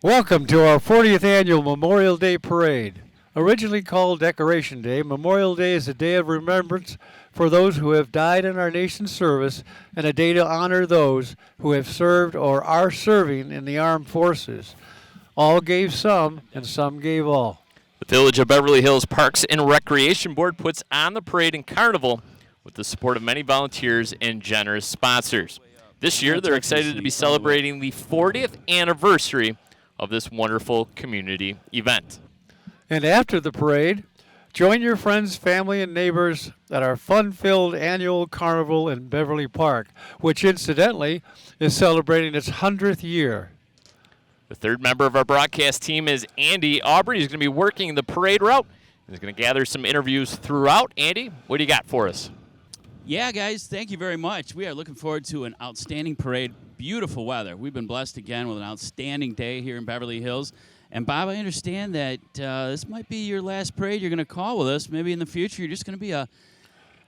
Welcome to our 40th annual Memorial Day Parade. Originally called Decoration Day, Memorial Day is a day of remembrance for those who have died in our nation's service and a day to honor those who have served or are serving in the armed forces. All gave some, and some gave all. The Village of Beverly Hills Parks and Recreation Board puts on the parade and carnival with the support of many volunteers and generous sponsors. This year, they're excited to be celebrating the 40th anniversary of this wonderful community event. And after the parade, join your friends, family, and neighbors at our fun-filled annual carnival in Beverly Park, which incidentally is celebrating its 100th year. The third member of our broadcast team is Andy Aubrey. He's going to be working the parade route. He's going to gather some interviews throughout. Andy, what do you got for us? Yeah, guys, thank you very much. We are looking forward to an outstanding parade. Beautiful weather. We've been blessed again with an outstanding day here in Beverly Hills. And, Bob, I understand that this might be your last parade you're going to call with us. Maybe in the future you're just going to be an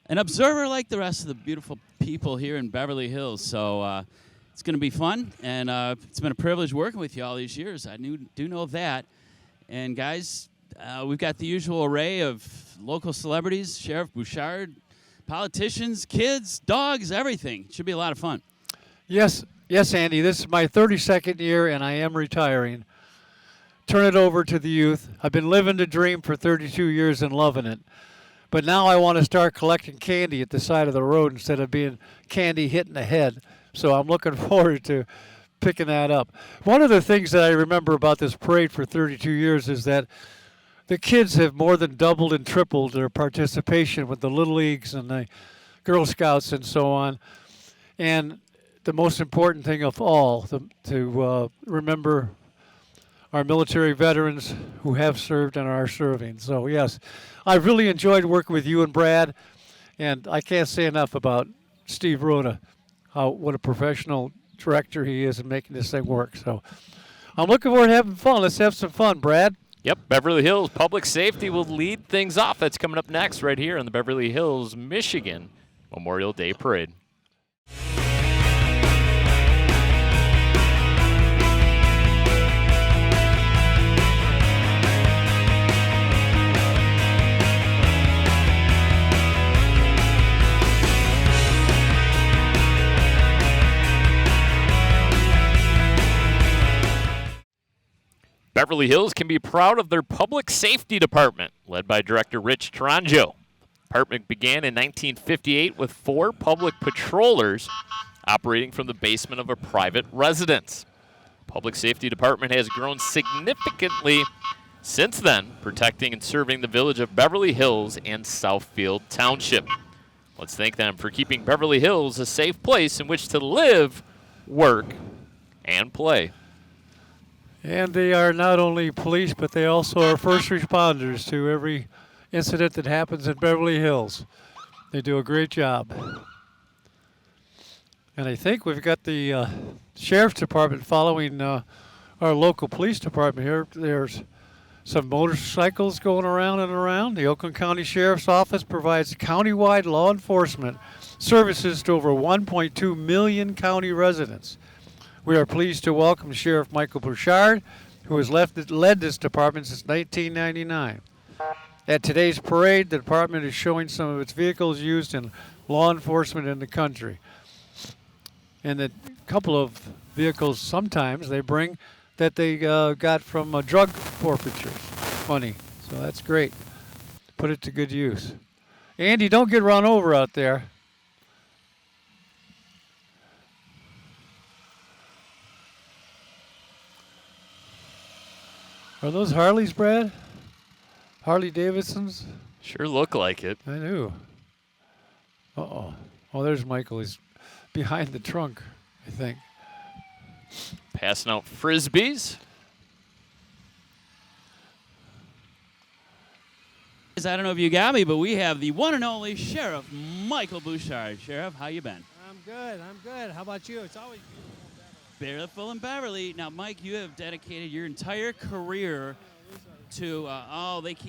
observer like the rest of the beautiful people here in Beverly Hills. So it's going to be fun, and it's been a privilege working with you all these years. I do know that. And, guys, we've got the usual array of local celebrities, Sheriff Bouchard, politicians, kids, dogs, everything. It should be a lot of fun. Yes, Andy, this is my 32nd year, and I am retiring. Turn it over to the youth. I've been living the dream for 32 years and loving it. But now I want to start collecting candy at the side of the road instead of being candy hitting the head. So I'm looking forward to picking that up. One of the things that I remember about this parade for 32 years is that the kids have more than doubled and tripled their participation with the Little Leagues and the Girl Scouts and so on. And the most important thing of all, to remember our military veterans who have served and are serving. So, yes, I've really enjoyed working with you and Brad, and I can't say enough about Steve Rhoda, what a professional director he is in making this thing work. So I'm looking forward to having fun. Let's have some fun, Brad. Yep, Beverly Hills Public Safety will lead things off. That's coming up next right here on the Beverly Hills, Michigan Memorial Day Parade. Beverly Hills can be proud of their public safety department, led by Director Rich Taranjo. The department began in 1958 with 4 public patrollers operating from the basement of a private residence. The public safety department has grown significantly since then, protecting and serving the village of Beverly Hills and Southfield Township. Let's thank them for keeping Beverly Hills a safe place in which to live, work, and play. And they are not only police, but they also are first responders to every incident that happens in Beverly Hills. They do a great job. And I think we've got the Sheriff's Department following our local police department here. There's some motorcycles going around and around. The Oakland County Sheriff's Office provides countywide law enforcement services to over 1.2 million county residents. We are pleased to welcome Sheriff Michael Bouchard, who has led this department since 1999. At today's parade, the department is showing some of its vehicles used in law enforcement in the country. And a couple of vehicles sometimes they bring that they got from drug forfeitures money. So that's great. Put it to good use. Andy, don't get run over out there. Are those Harleys, Brad? Harley Davidsons? Sure look like it. I knew. Uh-oh. Oh, there's Michael. He's behind the trunk, I think. Passing out Frisbees. I don't know if you got me, but we have the one and only Sheriff Michael Bouchard. Sheriff, how you been? I'm good. How about you? It's always Beautiful in Beverly. Now, Mike, you have dedicated your entire career to,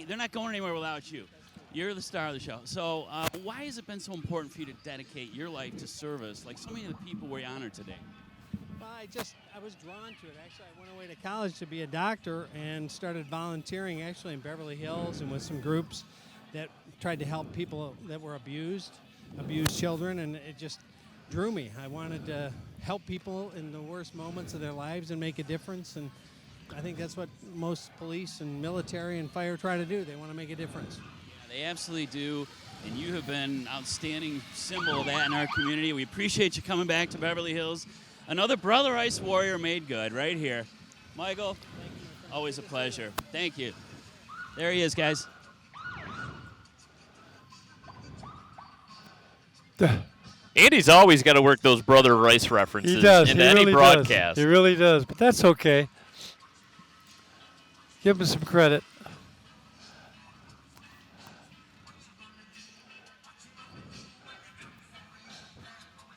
they're not going anywhere without you. You're the star of the show. So why has it been so important for you to dedicate your life to service, like so many of the people we honor today? Well, I was drawn to it. Actually, I went away to college to be a doctor and started volunteering actually in Beverly Hills and with some groups that tried to help people that were abused children, and it just drew me. I wanted to help people in the worst moments of their lives and make a difference, and I think that's what most police and military and fire try to do. They want to make a difference. They absolutely do, and you have been an outstanding symbol of that in our community. We appreciate you coming back to Beverly Hills. Another Brother Ice Warrior made good right here. Michael, always a pleasure. Thank you. There he is, guys. Andy's always got to work those Brother Rice references He does. into He any really broadcast. does. He really does, but that's okay. Give him some credit.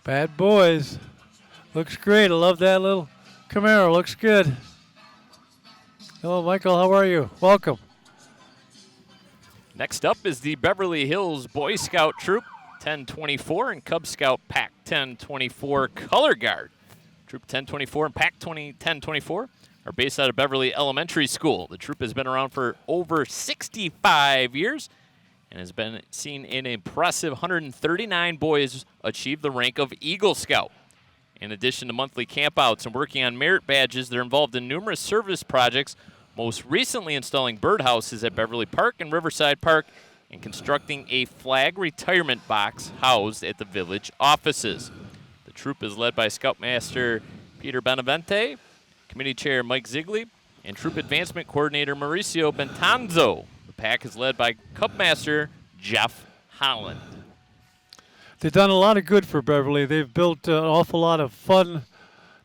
Bad boys. Looks great. I love that little Camaro. Looks good. Hello, Michael. How are you? Welcome. Next up is the Beverly Hills Boy Scout Troop 1024 and Cub Scout Pack 1024 Color Guard. Troop 1024 and Pack 1024 are based out of Beverly Elementary School. The troop has been around for over 65 years and has been seen an impressive 139 boys achieve the rank of Eagle Scout. In addition to monthly campouts and working on merit badges, they're involved in numerous service projects, most recently installing birdhouses at Beverly Park and Riverside Park and constructing a flag retirement box housed at the village offices. The troop is led by Scoutmaster Peter Benavente, Committee Chair Mike Ziegler, and Troop Advancement Coordinator Mauricio Bentanzo. The pack is led by Cubmaster Jeff Holland. They've done a lot of good for Beverly. They've built an awful lot of fun,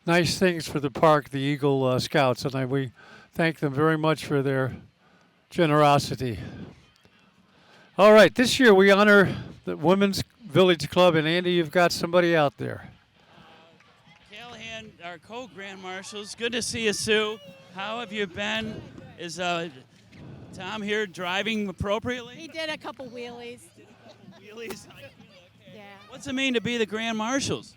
nice things for the park, the Eagle Scouts, and we thank them very much for their generosity. All right, this year we honor the Women's Village Club, and Andy, you've got somebody out there. Callahan, our co-grand marshals. Good to see you, Sue. How have you been? Is Tom here driving appropriately? He did a couple wheelies. Wheelies? Yeah. What's it mean to be the grand marshals?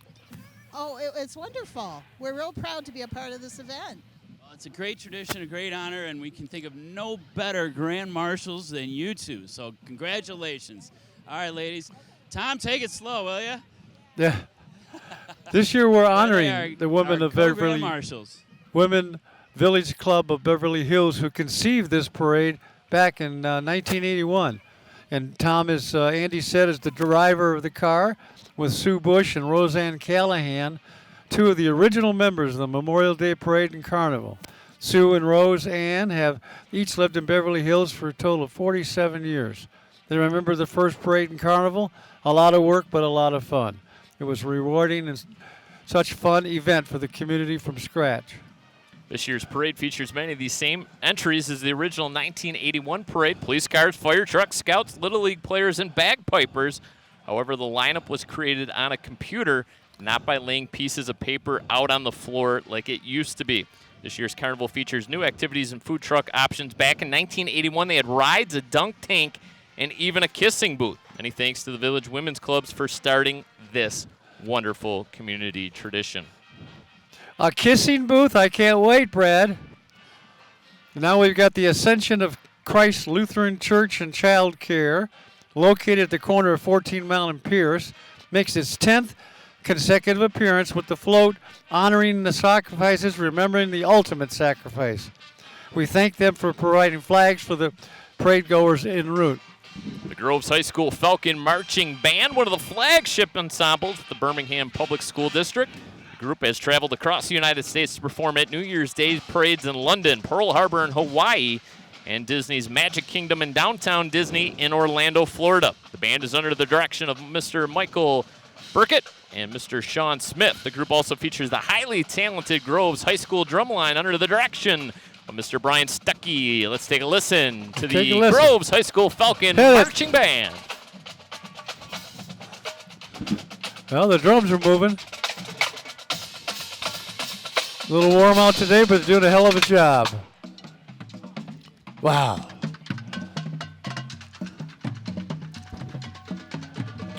Oh, it's wonderful. We're real proud to be a part of this event. Well, it's a great tradition, a great honor, and we can think of no better grand marshals than you two. So congratulations. All right, ladies. Tom, take it slow, will you? Yeah. This year we're honoring There they are, the women our of co-grand Beverly marshals. Women Village Club of Beverly Hills who conceived this parade back in 1981. And Tom, as Andy said, is the driver of the car with Sue Bush and Roseanne Callahan, two of the original members of the Memorial Day Parade and Carnival. Sue and Roseanne have each lived in Beverly Hills for a total of 47 years. They remember the first parade and carnival, a lot of work but a lot of fun. It was rewarding and such fun event for the community from scratch. This year's parade features many of these same entries as the original 1981 parade. Police cars, fire trucks, scouts, Little League players, and bagpipers. However, the lineup was created on a computer, not by laying pieces of paper out on the floor like it used to be. This year's carnival features new activities and food truck options. Back in 1981, they had rides, a dunk tank, and even a kissing booth. Many thanks to the Village Women's Clubs for starting this wonderful community tradition. A kissing booth? I can't wait, Brad. Now we've got the Ascension of Christ Lutheran Church and Child Care, located at the corner of 14 Mile and Pierce. Makes its 10th consecutive appearance with the float honoring the sacrifices, remembering the ultimate sacrifice. We thank them for providing flags for the parade goers en route. The Groves High School Falcon Marching Band, one of the flagship ensembles of the Birmingham Public School District. The group has traveled across the United States to perform at New Year's Day parades in London, Pearl Harbor in Hawaii, and Disney's Magic Kingdom in downtown Disney in Orlando, Florida. The band is under the direction of Mr. Michael Burkett and Mr. Sean Smith. The group also features the highly talented Groves High School drumline under the direction of Mr. Brian Stuckey. Let's take a listen to the Groves High School Falcon Marching Band. Well, the drums are moving. A little warm out today, but they're doing a hell of a job. Wow.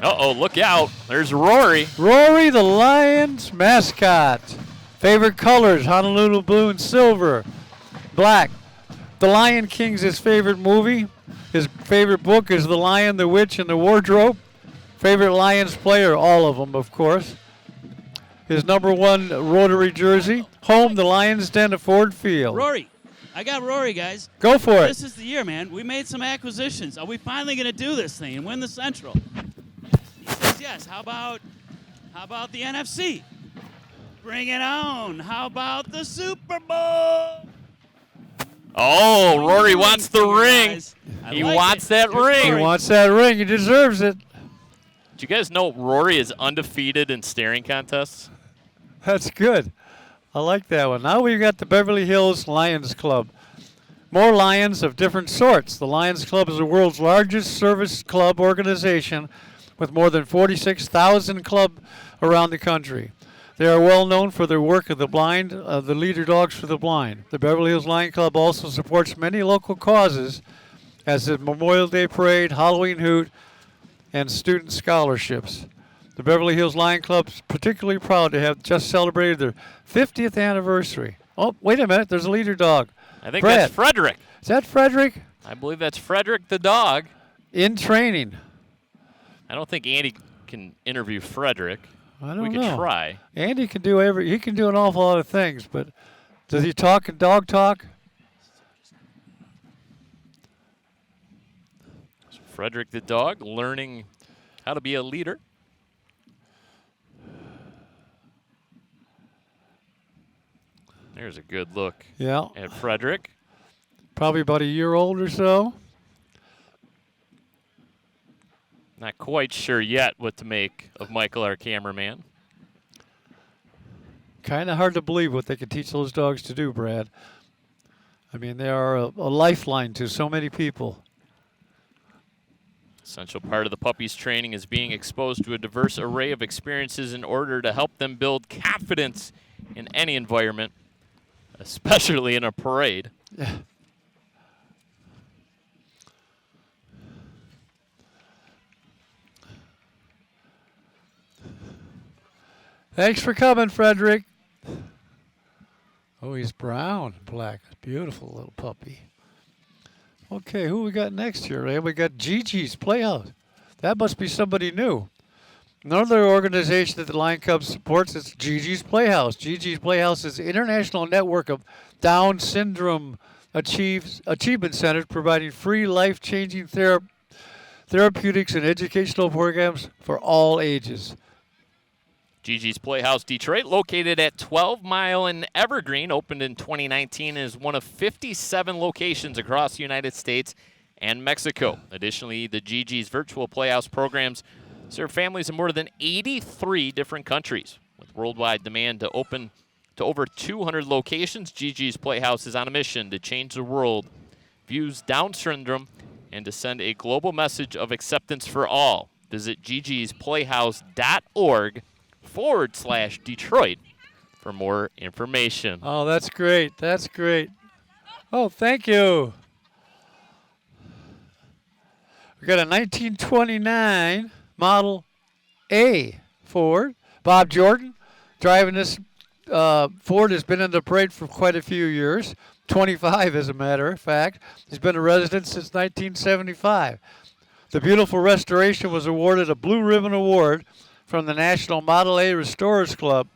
Uh-oh, look out. There's Rory. Rory, the Lions mascot. Favorite colors, Honolulu blue and silver. Black. The Lion King's his favorite movie. His favorite book is The Lion, the Witch, and the Wardrobe. Favorite Lions player, all of them, of course. His number 1 Rotary jersey. Home, the Lions Den at Ford Field. Rory. I got Rory, guys. Go for it. This is the year, man. We made some acquisitions. Are we finally going to do this thing and win the Central? He says yes. How about the NFC? Bring it on. How about the Super Bowl? Oh, Rory wants the ring. Guys. I He like wants it. that Good ring. He Rory. wants that ring. He deserves it. Do you guys know Rory is undefeated in staring contests? That's good. I like that one. Now we've got the Beverly Hills Lions Club. More Lions of different sorts. The Lions Club is the world's largest service club organization with more than 46,000 clubs around the country. They are well known for their work of the blind, the leader dogs for the blind. The Beverly Hills Lion Club also supports many local causes as the Memorial Day Parade, Halloween Hoot, and student scholarships. The Beverly Hills Lion Club is particularly proud to have just celebrated their 50th anniversary. Oh, wait a minute. There's a leader dog. I think Brad. that's Frederick. Is that Frederick? I believe that's Frederick the dog. In training. I don't think Andy can interview Frederick. I don't We know. could try. Andy can do he can do an awful lot of things, but does he talk in dog talk? Frederick the dog learning how to be a leader. There's a good look Yeah. at Frederick. Probably about a year old or so. Not quite sure yet what to make of Michael, our cameraman. Kind of hard to believe what they can teach those dogs to do, Brad. I mean, they are a lifeline to so many people. Essential part of the puppy's training is being exposed to a diverse array of experiences in order to help them build confidence in any environment, especially in a parade. Yeah. Thanks for coming, Frederick. Oh, he's brown and black. Beautiful little puppy. Okay, who we got next here, Ray? We got Gigi's Playhouse. That must be somebody new. Another organization that the Lion Cub supports is Gigi's Playhouse. Gigi's Playhouse is an international network of Down syndrome achievement centers providing free life-changing therapeutics and educational programs for all ages. Gigi's Playhouse Detroit, located at 12 Mile and Evergreen, opened in 2019 and is one of 57 locations across the United States and Mexico. Additionally, the Gigi's Virtual Playhouse programs serve families in more than 83 different countries. With worldwide demand to open to over 200 locations, Gigi's Playhouse is on a mission to change the world, views Down syndrome, and to send a global message of acceptance for all. Visit gigisplayhouse.org/Detroit for more information. Oh, that's great. That's great. Oh, thank you. We got a 1929 Model A Ford. Bob Jordan driving this Ford has been in the parade for quite a few years, 25 as a matter of fact. He's been a resident since 1975. The beautiful restoration was awarded a Blue Ribbon Award from the National Model A Restorers Club.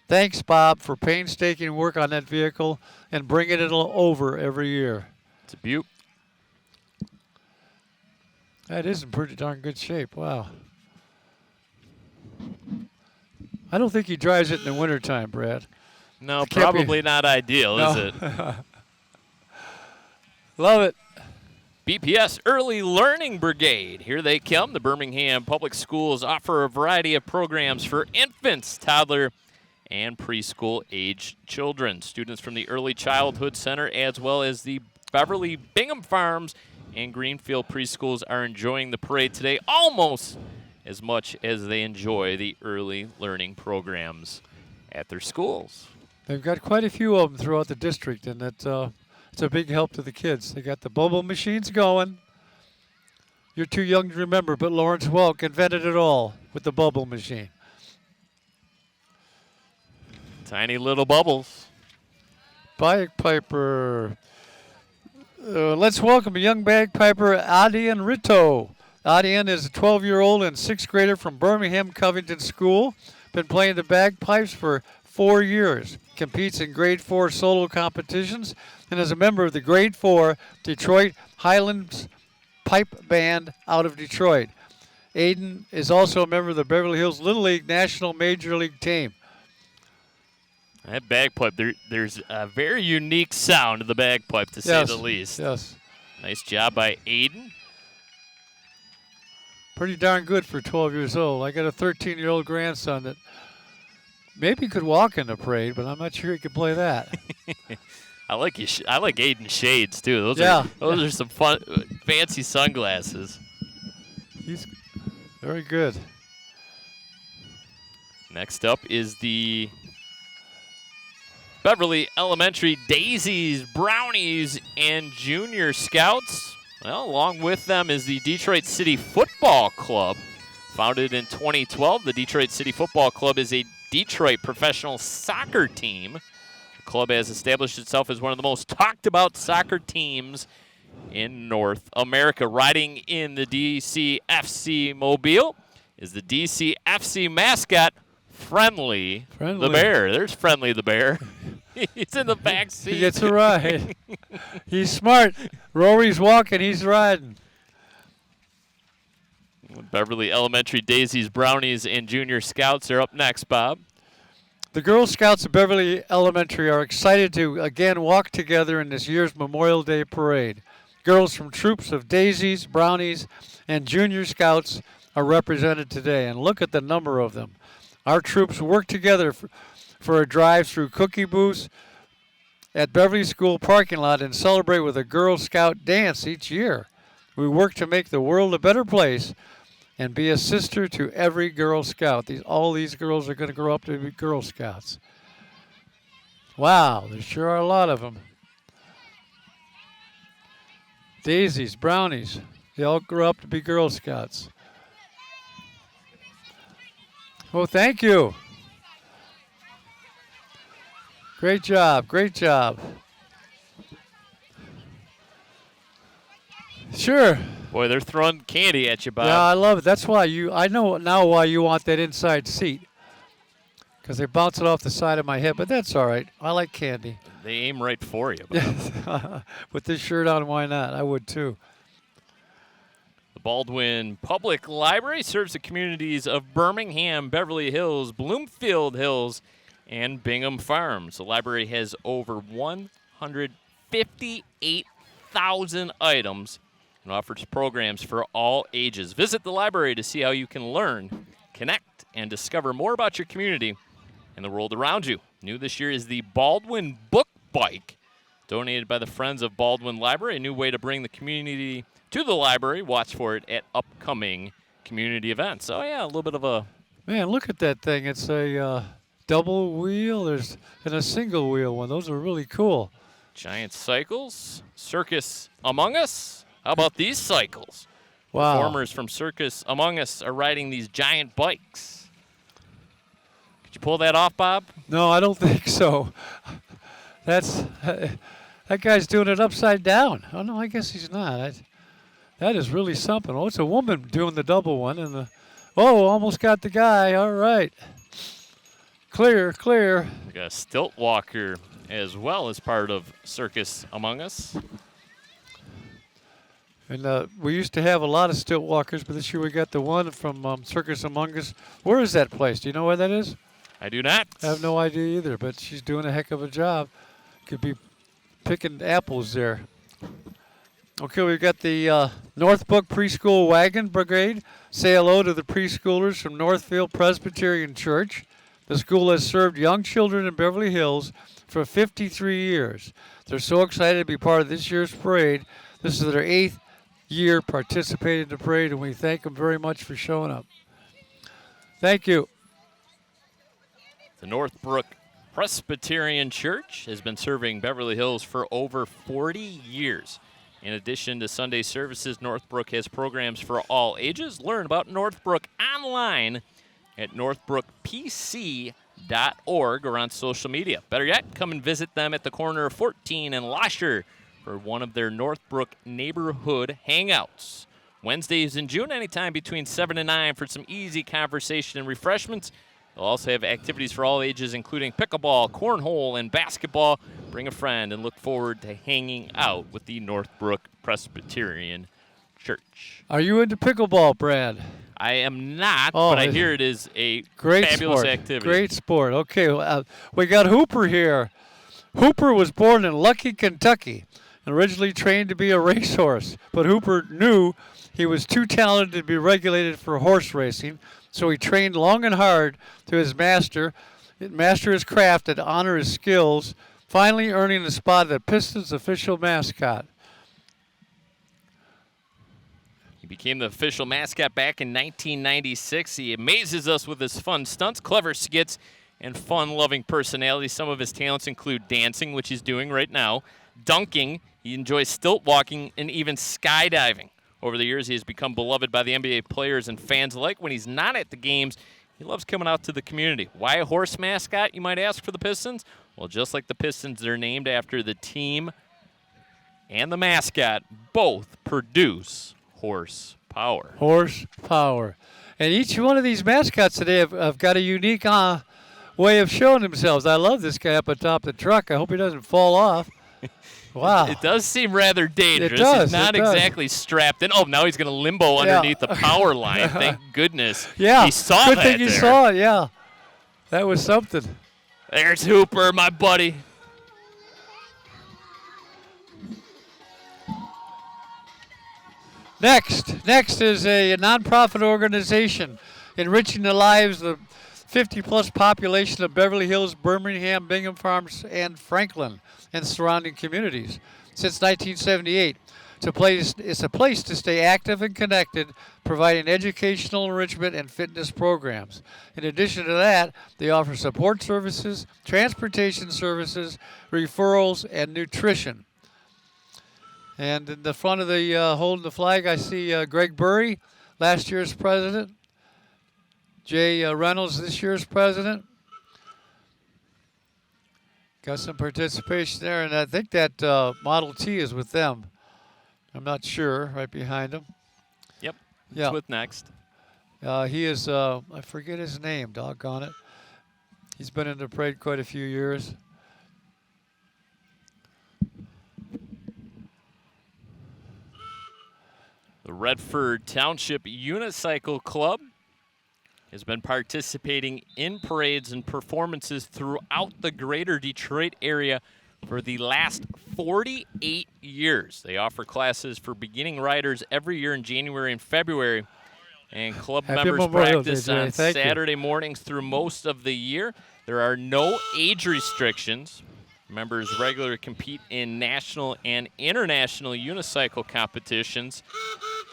Thanks, Bob, for painstaking work on that vehicle and bringing it over every year. It's a beaut. That is in pretty darn good shape. Wow. I don't think he drives it in the wintertime, Brad. No, Can't be- probably not ideal, is it? Love it. BPS Early Learning Brigade. Here they come. The Birmingham Public Schools offer a variety of programs for infants, toddler, and preschool age children. Students from the Early Childhood Center as well as the Beverly Bingham Farms and Greenfield preschools are enjoying the parade today almost as much as they enjoy the early learning programs at their schools. They've got quite a few of them throughout the district, and it's a big help to the kids. They got the bubble machines going. You're too young to remember, but Lawrence Welk invented it all with the bubble machine. Tiny little bubbles. Bagpiper. Let's welcome a young bagpiper, Adian Rito. Adian is a 12-year-old and 6th grader from Birmingham Covington School. Been playing the bagpipes for 4 years. Competes in grade 4 solo competitions and is a member of the grade 4 Detroit Highlands Pipe Band out of Detroit. Aiden is also a member of the Beverly Hills Little League National Major League team. That bagpipe, there's a very unique sound to the bagpipe, to say the least. Yes. Nice job by Aiden. Pretty darn good for 12 years old. I got a 13-year-old grandson that maybe could walk in the parade, but I'm not sure he could play that. I like Aiden's shades too. Those are some fun, fancy sunglasses. He's very good. Next up is the Beverly Elementary Daisies, Brownies, and Junior Scouts. Well, along with them is the Detroit City Football Club. Founded in 2012, the Detroit City Football Club is a Detroit professional soccer team. The club has established itself as one of the most talked about soccer teams in North America. Riding in the DCFC Mobile is the DCFC mascot, Friendly the Bear. There's Friendly the Bear. He's in the back seat. He gets a ride. He's smart. Rory's walking, he's riding. Beverly Elementary Daisies, Brownies, and Junior Scouts are up next, Bob. The Girl Scouts of Beverly Elementary are excited to again walk together in this year's Memorial Day Parade. Girls from troops of Daisies, Brownies, and Junior Scouts are represented today, and look at the number of them. Our troops work together for a drive-through cookie booths at Beverly School parking lot and celebrate with a Girl Scout dance each year. We work to make the world a better place and be a sister to every Girl Scout. All these girls are going to grow up to be Girl Scouts. Wow, there sure are a lot of them. Daisies, Brownies, they all grow up to be Girl Scouts. Well, thank you. Great job, great job. Sure. Boy, they're throwing candy at you, Bob. Yeah, I love it. That's why I know now why you want that inside seat. Because they bounce it off the side of my head, but that's all right. I like candy. They aim right for you, Bob. With this shirt on, why not? I would too. The Baldwin Public Library serves the communities of Birmingham, Beverly Hills, Bloomfield Hills, and Bingham Farms. The library has over 158,000 items and offers programs for all ages. Visit the library to see how you can learn, connect, and discover more about your community and the world around you. New this year is the Baldwin Book Bike, donated by the Friends of Baldwin Library, a new way to bring the community to the library. Watch for it at upcoming community events. Oh, yeah, a little bit of a... Man, look at that thing. It's a double wheel and a single wheel one. Those are really cool. Giant cycles, Circus Among Us. How about these cycles? Wow. Performers from Circus Among Us are riding these giant bikes. Could you pull that off, Bob? No, I don't think so. That guy's doing it upside down. Oh, no, I guess he's not. That is really something. Oh, it's a woman doing the double one. Almost got the guy. All right. Clear. We got a stilt walker as well as part of Circus Among Us. And we used to have a lot of stilt walkers, but this year we got the one from Circus Among Us. Where is that place? Do you know where that is? I do not. I have no idea either, but she's doing a heck of a job. Could be picking apples there. Okay, we've got the Northbrook Preschool Wagon Brigade. Say hello to the preschoolers from Northfield Presbyterian Church. The school has served young children in Beverly Hills for 53 years. They're so excited to be part of this year's parade. This is their 8th year participating in the parade, and we thank them very much for showing up. Thank you. The Northbrook Presbyterian Church has been serving Beverly Hills for over 40 years. In addition to Sunday services, Northbrook has programs for all ages. Learn about Northbrook online at northbrookpc.org. or on social media. Better yet, come and visit them at the corner of 14 and Lasher for one of their Northbrook neighborhood hangouts. Wednesdays in June, anytime between 7 and 9 for some easy conversation and refreshments. They'll also have activities for all ages, including pickleball, cornhole, and basketball. Bring a friend and look forward to hanging out with the Northbrook Presbyterian Church. Are you into pickleball, Brad? I am not, but I hear it is a great fabulous sport. activity. Great sport. Okay, we got Hooper here. Hooper was born in Lucky, Kentucky, and originally trained to be a racehorse. But Hooper knew he was too talented to be regulated for horse racing, so he trained long and hard to his master his craft and honor his skills, finally earning the spot at Pistons official mascot. He became the official mascot back in 1996. He amazes us with his fun stunts, clever skits, and fun-loving personality. Some of his talents include dancing, which he's doing right now, dunking, he enjoys stilt walking, and even skydiving. Over the years, he has become beloved by the NBA players and fans alike. When he's not at the games, he loves coming out to the community. Why a horse mascot, you might ask, for the Pistons? Well, just like the Pistons, they're named after the team and the mascot. Both produce horse power. Horse power. And each one of these mascots today have got a unique way of showing themselves. I love this guy up atop the truck. I hope he doesn't fall off. Wow. It does seem rather dangerous. It does. He's not exactly strapped in. Oh, now he's going to limbo underneath the power line. Thank goodness. Yeah. He saw Good that thing he there. saw it, yeah. That was something. There's Hooper, my buddy. Next is a nonprofit organization enriching the lives of 50-plus population of Beverly Hills, Birmingham, Bingham Farms, and Franklin and surrounding communities. Since 1978, it's a place to stay active and connected, providing educational enrichment and fitness programs. In addition to that, they offer support services, transportation services, referrals, and nutrition. And in the front of the holding the flag, I see Greg Burry, last year's president. Jay Reynolds, this year's president. Got some participation there, and I think that Model T is with them. I'm not sure, right behind him. Yep, Yeah. it's with Next. He is, I forget his name, doggone it. He's been in the parade quite a few years. The Redford Township Unicycle Club has been participating in parades and performances throughout the greater Detroit area for the last 48 years. They offer classes for beginning riders every year in January and February, and club Happy members Memorial practice Day, Jay. on Thank you. Saturday mornings through most of the year. There are no age restrictions. Members regularly compete in national and international unicycle competitions.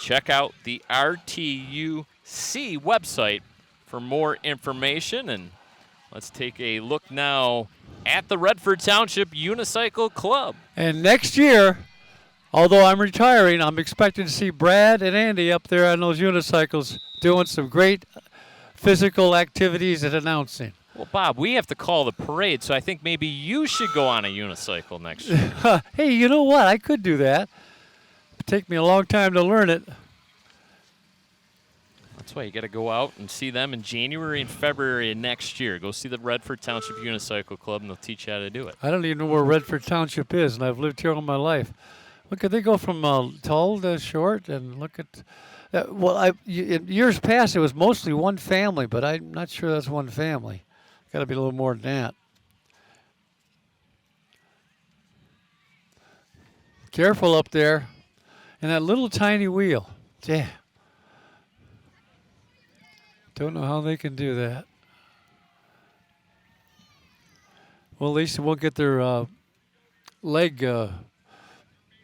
Check out the RTUC website for more information, and let's take a look now at the Redford Township Unicycle Club. And next year, although I'm retiring, I'm expecting to see Brad and Andy up there on those unicycles doing some great physical activities and announcing. Well, Bob, we have to call the parade, so I think maybe you should go on a unicycle next year. Hey, you know what? I could do that. It'd take me a long time to learn it. That's why you got to go out and see them in January and February of next year. Go see the Redford Township Unicycle Club, and they'll teach you how to do it. I don't even know where Redford Township is, and I've lived here all my life. Look, they go from tall to short, and look at. In years past, it was mostly one family, but I'm not sure that's one family. Got to be a little more than that. Careful up there, and that little tiny wheel. Yeah. Don't know how they can do that. Well, at least they won't get their leg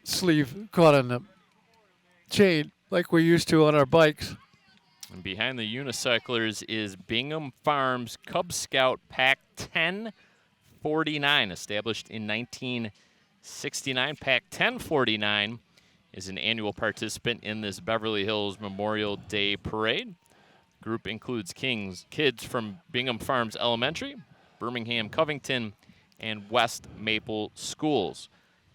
sleeve caught on the chain like we used to on our bikes. And behind the unicyclers is Bingham Farms Cub Scout Pack 1049, established in 1969. Pack 1049 is an annual participant in this Beverly Hills Memorial Day Parade. Group includes kids from Bingham Farms Elementary, Birmingham, Covington, and West Maple schools.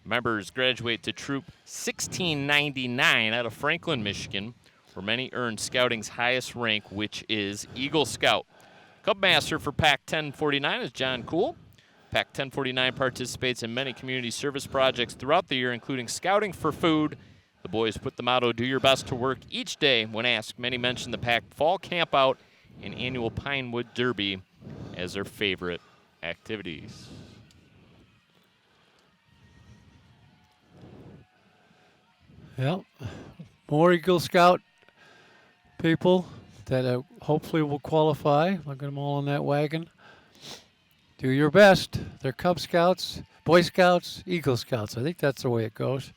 Members graduate to Troop 1699 out of Franklin, Michigan, where many earn Scouting's highest rank, which is Eagle Scout. Cub Master for Pack 1049 is John Cool. Pack 1049 participates in many community service projects throughout the year, including Scouting for Food. The boys put the motto, do your best to work each day. When asked, many mention the Pack Fall Camp Out and annual Pinewood Derby as their favorite activities. Yep. More Eagle Scout people that hopefully will qualify. Look at them all in that wagon. Do your best. They're Cub Scouts, Boy Scouts, Eagle Scouts. I think that's the way it goes.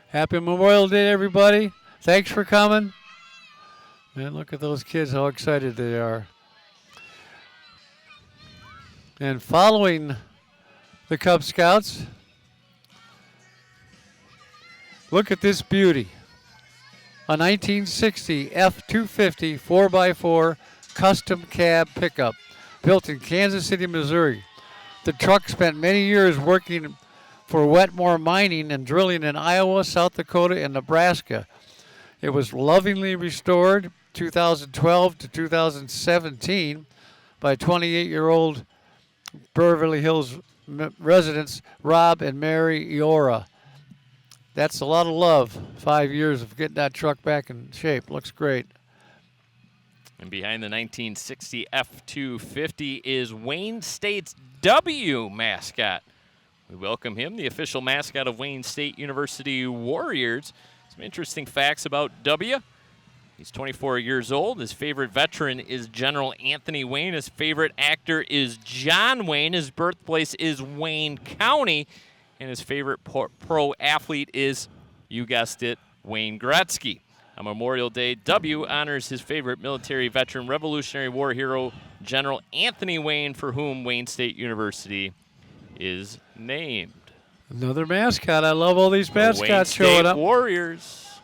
Happy Memorial Day, everybody. Thanks for coming. Man, look at those kids, how excited they are. And following the Cub Scouts, look at this beauty. A 1960 F-250 4x4 custom cab pickup built in Kansas City, Missouri. The truck spent many years working for Wetmore Mining and drilling in Iowa, South Dakota, and Nebraska. It was lovingly restored 2012 to 2017 by 28-year-old Beverly Hills residents Rob and Mary Iora. That's a lot of love. 5 years of getting that truck back in shape. Looks great. And behind the 1960 F-250 is Wayne State's W mascot. We welcome him, the official mascot of Wayne State University Warriors. Some interesting facts about W. He's 24 years old. His favorite veteran is General Anthony Wayne. His favorite actor is John Wayne. His birthplace is Wayne County. And his favorite pro athlete is, you guessed it, Wayne Gretzky. On Memorial Day, W honors his favorite military veteran, Revolutionary War hero, General Anthony Wayne, for whom Wayne State University is named. Another mascot. I love all these mascots Wayne showing State up. Warriors.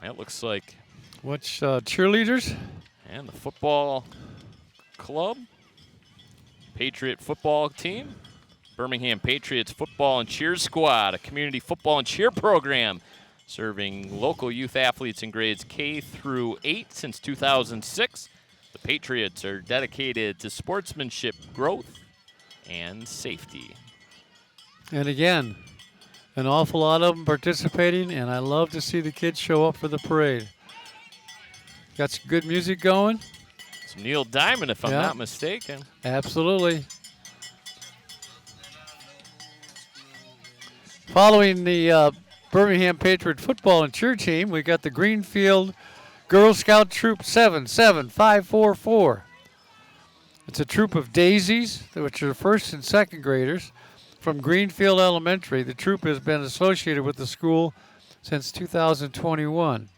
That looks like. What's cheerleaders? And the football club. Patriot football team. Birmingham Patriots football and cheer squad, a community football and cheer program serving local youth athletes in grades K through 8 since 2006. The Patriots are dedicated to sportsmanship, growth, and safety. And again, an awful lot of them participating, and I love to see the kids show up for the parade. Got some good music going. Some Neil Diamond, if I'm Yeah. not mistaken. Absolutely. Following the Birmingham Patriot football and cheer team, we got the Greenfield Girl Scout Troop 77544. It's a troop of daisies, which are first and second graders from Greenfield Elementary. The troop has been associated with the school since 2021.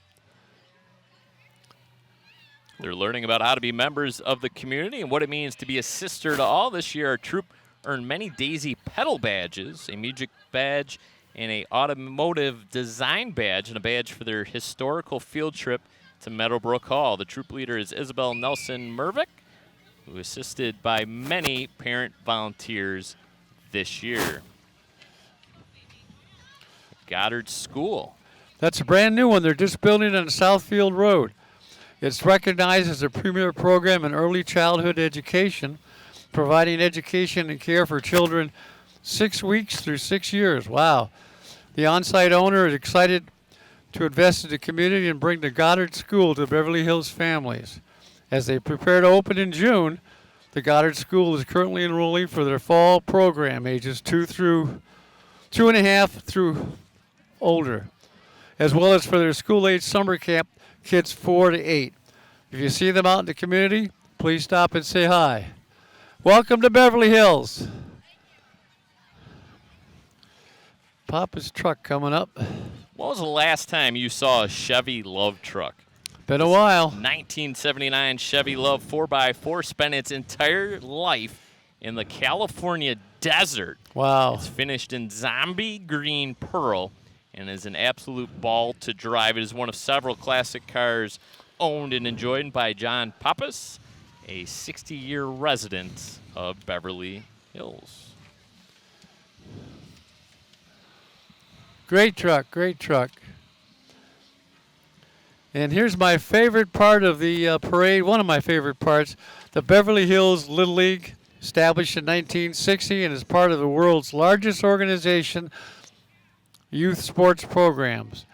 They're learning about how to be members of the community and what it means to be a sister to all. This year, our troop earned many Daisy Pedal badges, a music badge, and a automotive design badge, and a badge for their historical field trip to Meadowbrook Hall. The troop leader is Isabel Nelson Mervick, who assisted by many parent volunteers this year. Goddard School. That's a brand new one. They're just building on Southfield Road. It's recognized as a premier program in early childhood education, providing education and care for children 6 weeks through 6 years. Wow. The on-site owner is excited to invest in the community and bring the Goddard School to Beverly Hills families. As they prepare to open in June, the Goddard School is currently enrolling for their fall program, ages 2.5 through older, as well as for their school-age summer camp, kids 4 to 8. If you see them out in the community, please stop and say hi. Welcome to Beverly Hills. Papa's truck coming up. When was the last time you saw a Chevy Love truck? Been a while. 1979 Chevy Love 4x4 spent its entire life in the California Desert. Wow. It's finished in zombie green pearl and is an absolute ball to drive. It is one of several classic cars owned and enjoyed by John Pappas, a 60-year resident of Beverly Hills. Great truck, great truck. And here's my favorite part of the parade, one of my favorite parts, the Beverly Hills Little League, established in 1960 and is part of the world's largest organization, youth sports programs.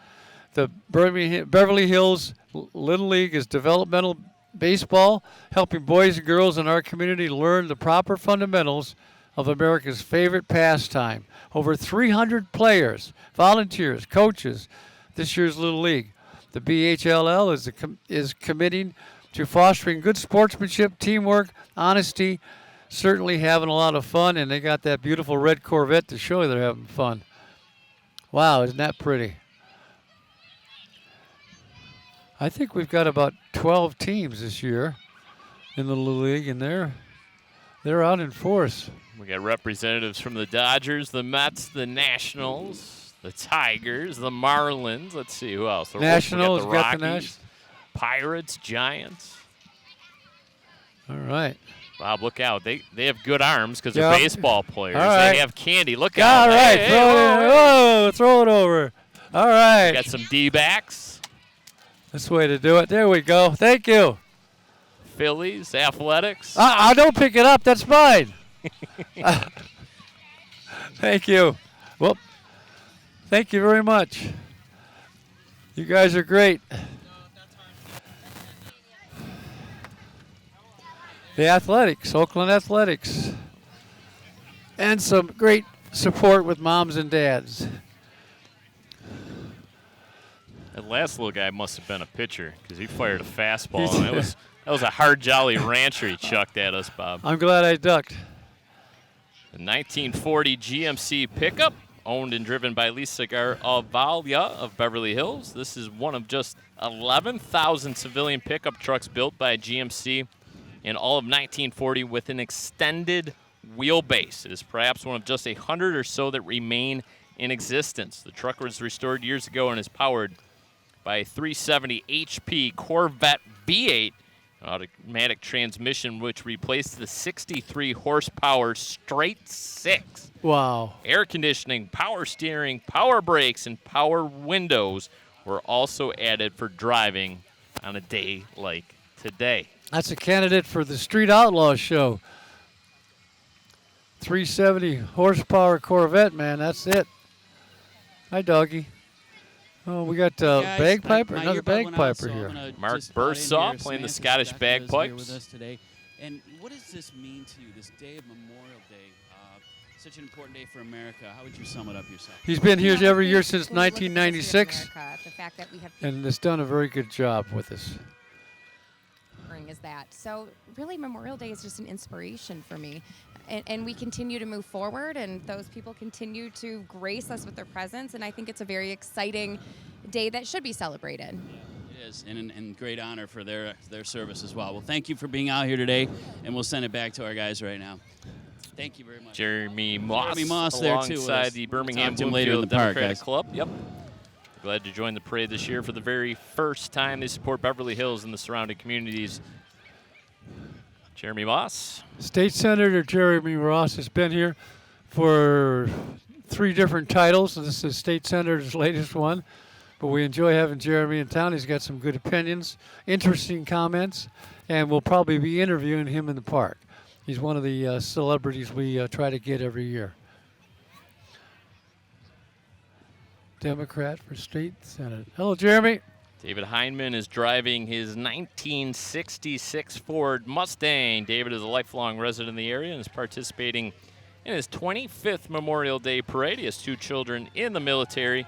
The Beverly Hills Little League is developmental baseball, helping boys and girls in our community learn the proper fundamentals of America's favorite pastime. Over 300 players, volunteers, coaches, this year's Little League. The BHLL is committing to fostering good sportsmanship, teamwork, honesty, certainly having a lot of fun, and they got that beautiful red Corvette to show you they're having fun. Wow, isn't that pretty? I think we've got about 12 teams this year in the Little League, and they're out in force. We got representatives from the Dodgers, the Mets, the Nationals, the Tigers, the Marlins. Let's see who else. Nationals, we got the the Rockies, Pirates, Giants. All right. Bob, look out. They have good arms because Yeah. they're baseball players. All right. They have candy. Look All out. right, Hey, throw it hey, in. Whoa, throw it over. All right. got some D-backs. That's the way to do it. There we go. Thank you. Phillies, Athletics. I don't pick it up. That's mine. Thank you. Well, thank you very much. You guys are great. The Athletics, Oakland Athletics. And some great support with moms and dads. That last little guy must have been a pitcher because he fired a fastball. And that was a hard Jolly Rancher he chucked at us, Bob. I'm glad I ducked. The 1940 GMC pickup, owned and driven by Lisa Garavalia of Beverly Hills. This is one of just 11,000 civilian pickup trucks built by GMC in all of 1940 with an extended wheelbase. It is perhaps one of just 100 or so that remain in existence. The truck was restored years ago and is powered by a 370 HP Corvette V8 automatic transmission, which replaced the 63 horsepower straight six. Wow. Air conditioning, power steering, power brakes, and power windows were also added for driving on a day like today. That's a candidate for the Street Outlaw show. 370 horsepower Corvette, man. That's it. Hi, doggy. Oh, we got Guys, bagpiper, my another earbud went out, bagpiper so I'm here. gonna Mark just butt in Bursaw here. playing the Samantha Scottish Speckle is here bagpipes. with us today. And what does this mean to you, this day of Memorial Day? Such an important day for America. How would you sum it up yourself? He's been here Yeah, I every year think since when we look at the history of 1996 America, the fact that we have and has done a very good job with us. bring is that. So really Memorial Day is just an inspiration for me. And we continue to move forward, and those people continue to grace us with their presence, and I think it's a very exciting day that should be celebrated. It is, and great honor for their service as well. Well, thank you for being out here today, and we'll send it back to our guys right now. Thank you very much. Jeremy Moss there, too, with alongside us. the We'll Birmingham talk to him later in Bloomfield the park, Democratic guys. Club. Yep. Glad to join the parade this year for the very first time. They support Beverly Hills and the surrounding communities. Jeremy Moss. State Senator Jeremy Ross has been here for 3 different titles, and this is State Senator's latest one. But we enjoy having Jeremy in town. He's got some good opinions, interesting comments, and we'll probably be interviewing him in the park. He's one of the celebrities we try to get every year. Democrat for State Senate. Hello, Jeremy. David Heinman is driving his 1966 Ford Mustang. David is a lifelong resident in the area and is participating in his 25th Memorial Day parade. He has 2 children in the military.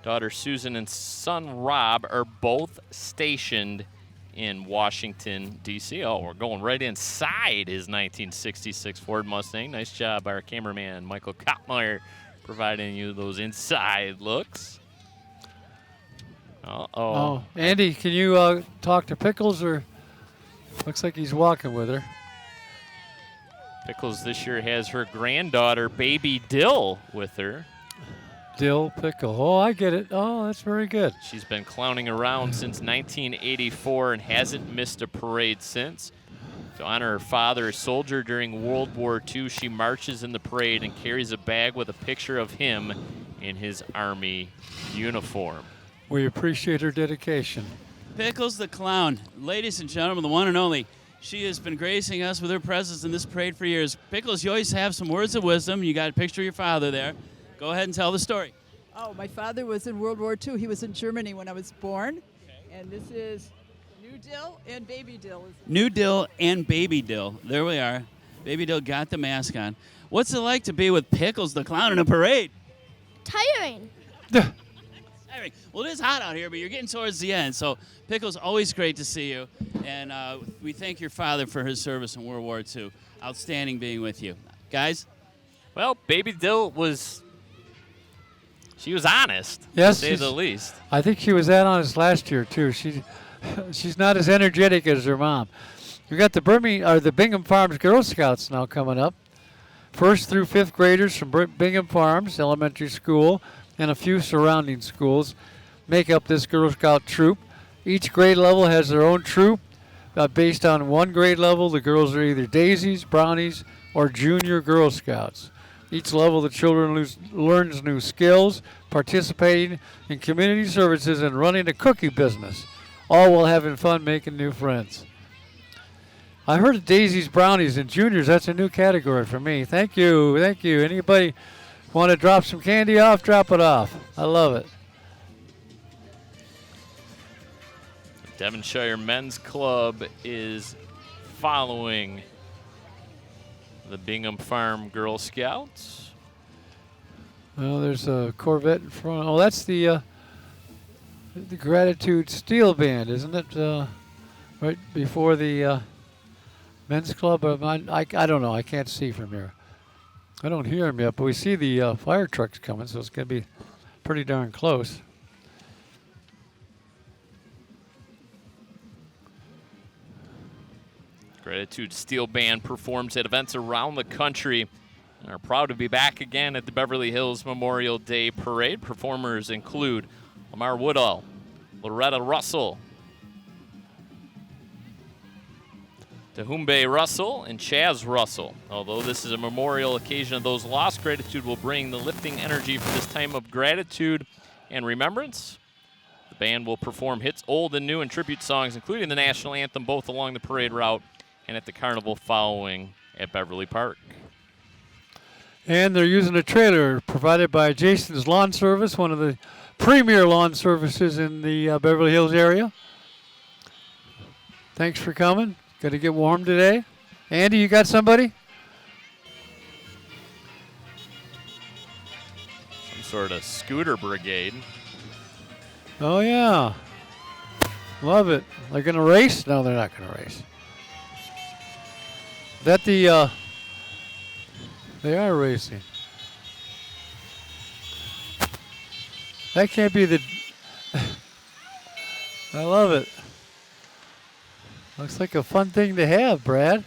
Daughter Susan and son Rob are both stationed in Washington, D.C. Oh, we're going right inside his 1966 Ford Mustang. Nice job by our cameraman, Michael Kottmeyer, providing you those inside looks. Oh, Andy, can you talk to Pickles, or looks like he's walking with her? Pickles this year has her granddaughter, baby Dill, with her. Dill pickle. Oh, I get it. Oh, that's very good. She's been clowning around since 1984 and hasn't missed a parade since. To honor her father, a soldier during World War II, she marches in the parade and carries a bag with a picture of him in his Army uniform. We appreciate her dedication. Pickles the Clown. Ladies and gentlemen, the one and only. She has been gracing us with her presence in this parade for years. Pickles, you always have some words of wisdom. You got a picture of your father there. Go ahead and tell the story. Oh, my father was in World War II. He was in Germany when I was born. And this is New Dill and Baby Dill. New Dill and Baby Dill. There we are. Baby Dill got the mask on. What's it like to be with Pickles the Clown in a parade? Tiring. Tiring. Well, it is hot out here, but you're getting towards the end. So, Pickles, always great to see you. And we thank your father for his service in World War II. Outstanding being with you. Guys? Well, baby Dill was honest, Yes, to say the least. I think she was that honest last year too. She's not as energetic as her mom. We got the Bingham Farms Girl Scouts now coming up. 1st through 5th graders from Bingham Farms Elementary School and a few surrounding schools make up this Girl Scout troop. Each grade level has their own troop. Based on one grade level, the girls are either daisies, brownies, or junior Girl Scouts. Each level, the children learns new skills, participating in community services, and running a cookie business, all while having fun making new friends. I heard of daisies, brownies, and juniors. That's a new category for me. Thank you. Thank you. Anybody want to drop some candy off? Drop it off. I love it. Devonshire Men's Club is following the Bingham Farm Girl Scouts. Well, there's a Corvette in front. Oh, that's the Gratitude Steel Band, isn't it? Right before the Men's Club. I don't know. I can't see from here. I don't hear them yet, but we see the fire trucks coming, so it's going to be pretty darn close. Gratitude Steel Band performs at events around the country and are proud to be back again at the Beverly Hills Memorial Day Parade. Performers include Lamar Woodall, Loretta Russell, Dahumbe Russell, and Chaz Russell. Although this is a memorial occasion of those lost, Gratitude will bring the lifting energy for this time of gratitude and remembrance. The band will perform hits old and new and tribute songs, including the national anthem, both along the parade route and at the carnival following at Beverly Park. And they're using a trailer provided by Jason's Lawn Service, one of the premier lawn services in the Beverly Hills area. Thanks for coming. Going to get warm today. Andy, you got somebody? Some sort of scooter brigade. Oh, yeah. Love it. They're going to race? No, they're not going to race. That the, they are racing. That can't be the, I love it. Looks like a fun thing to have, Brad.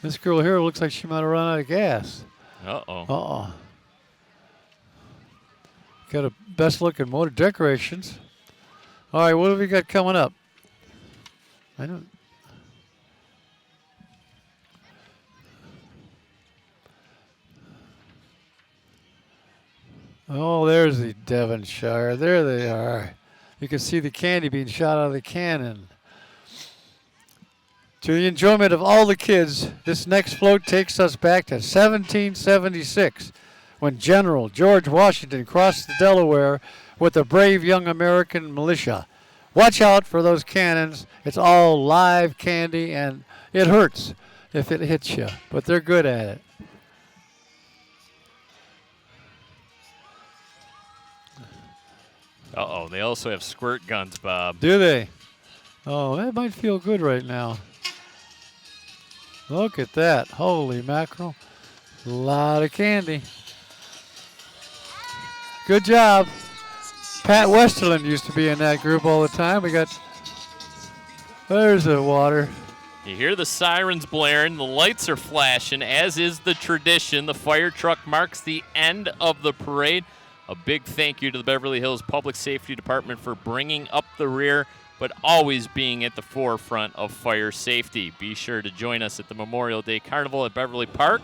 This girl here looks like she might have run out of gas. Uh-oh. Uh-oh. Got a best looking motor decorations. All right, what have we got coming up? I don't. Oh, there's the Devonshire. There they are. You can see the candy being shot out of the cannon. To the enjoyment of all the kids, this next float takes us back to 1776, when General George Washington crossed the Delaware with the brave young American militia. Watch out for those cannons. It's all live candy, and it hurts if it hits you, but they're good at it. Uh-oh, they also have squirt guns, Bob. Do they? Oh, that might feel good right now. Look at that. Holy mackerel. A lot of candy. Good job. Pat Westerland used to be in that group all the time. We got, there's the water. You hear the sirens blaring, the lights are flashing, as is the tradition. The fire truck marks the end of the parade. A big thank you to the Beverly Hills Public Safety Department for bringing up the rear, but always being at the forefront of fire safety. Be sure to join us at the Memorial Day Carnival at Beverly Park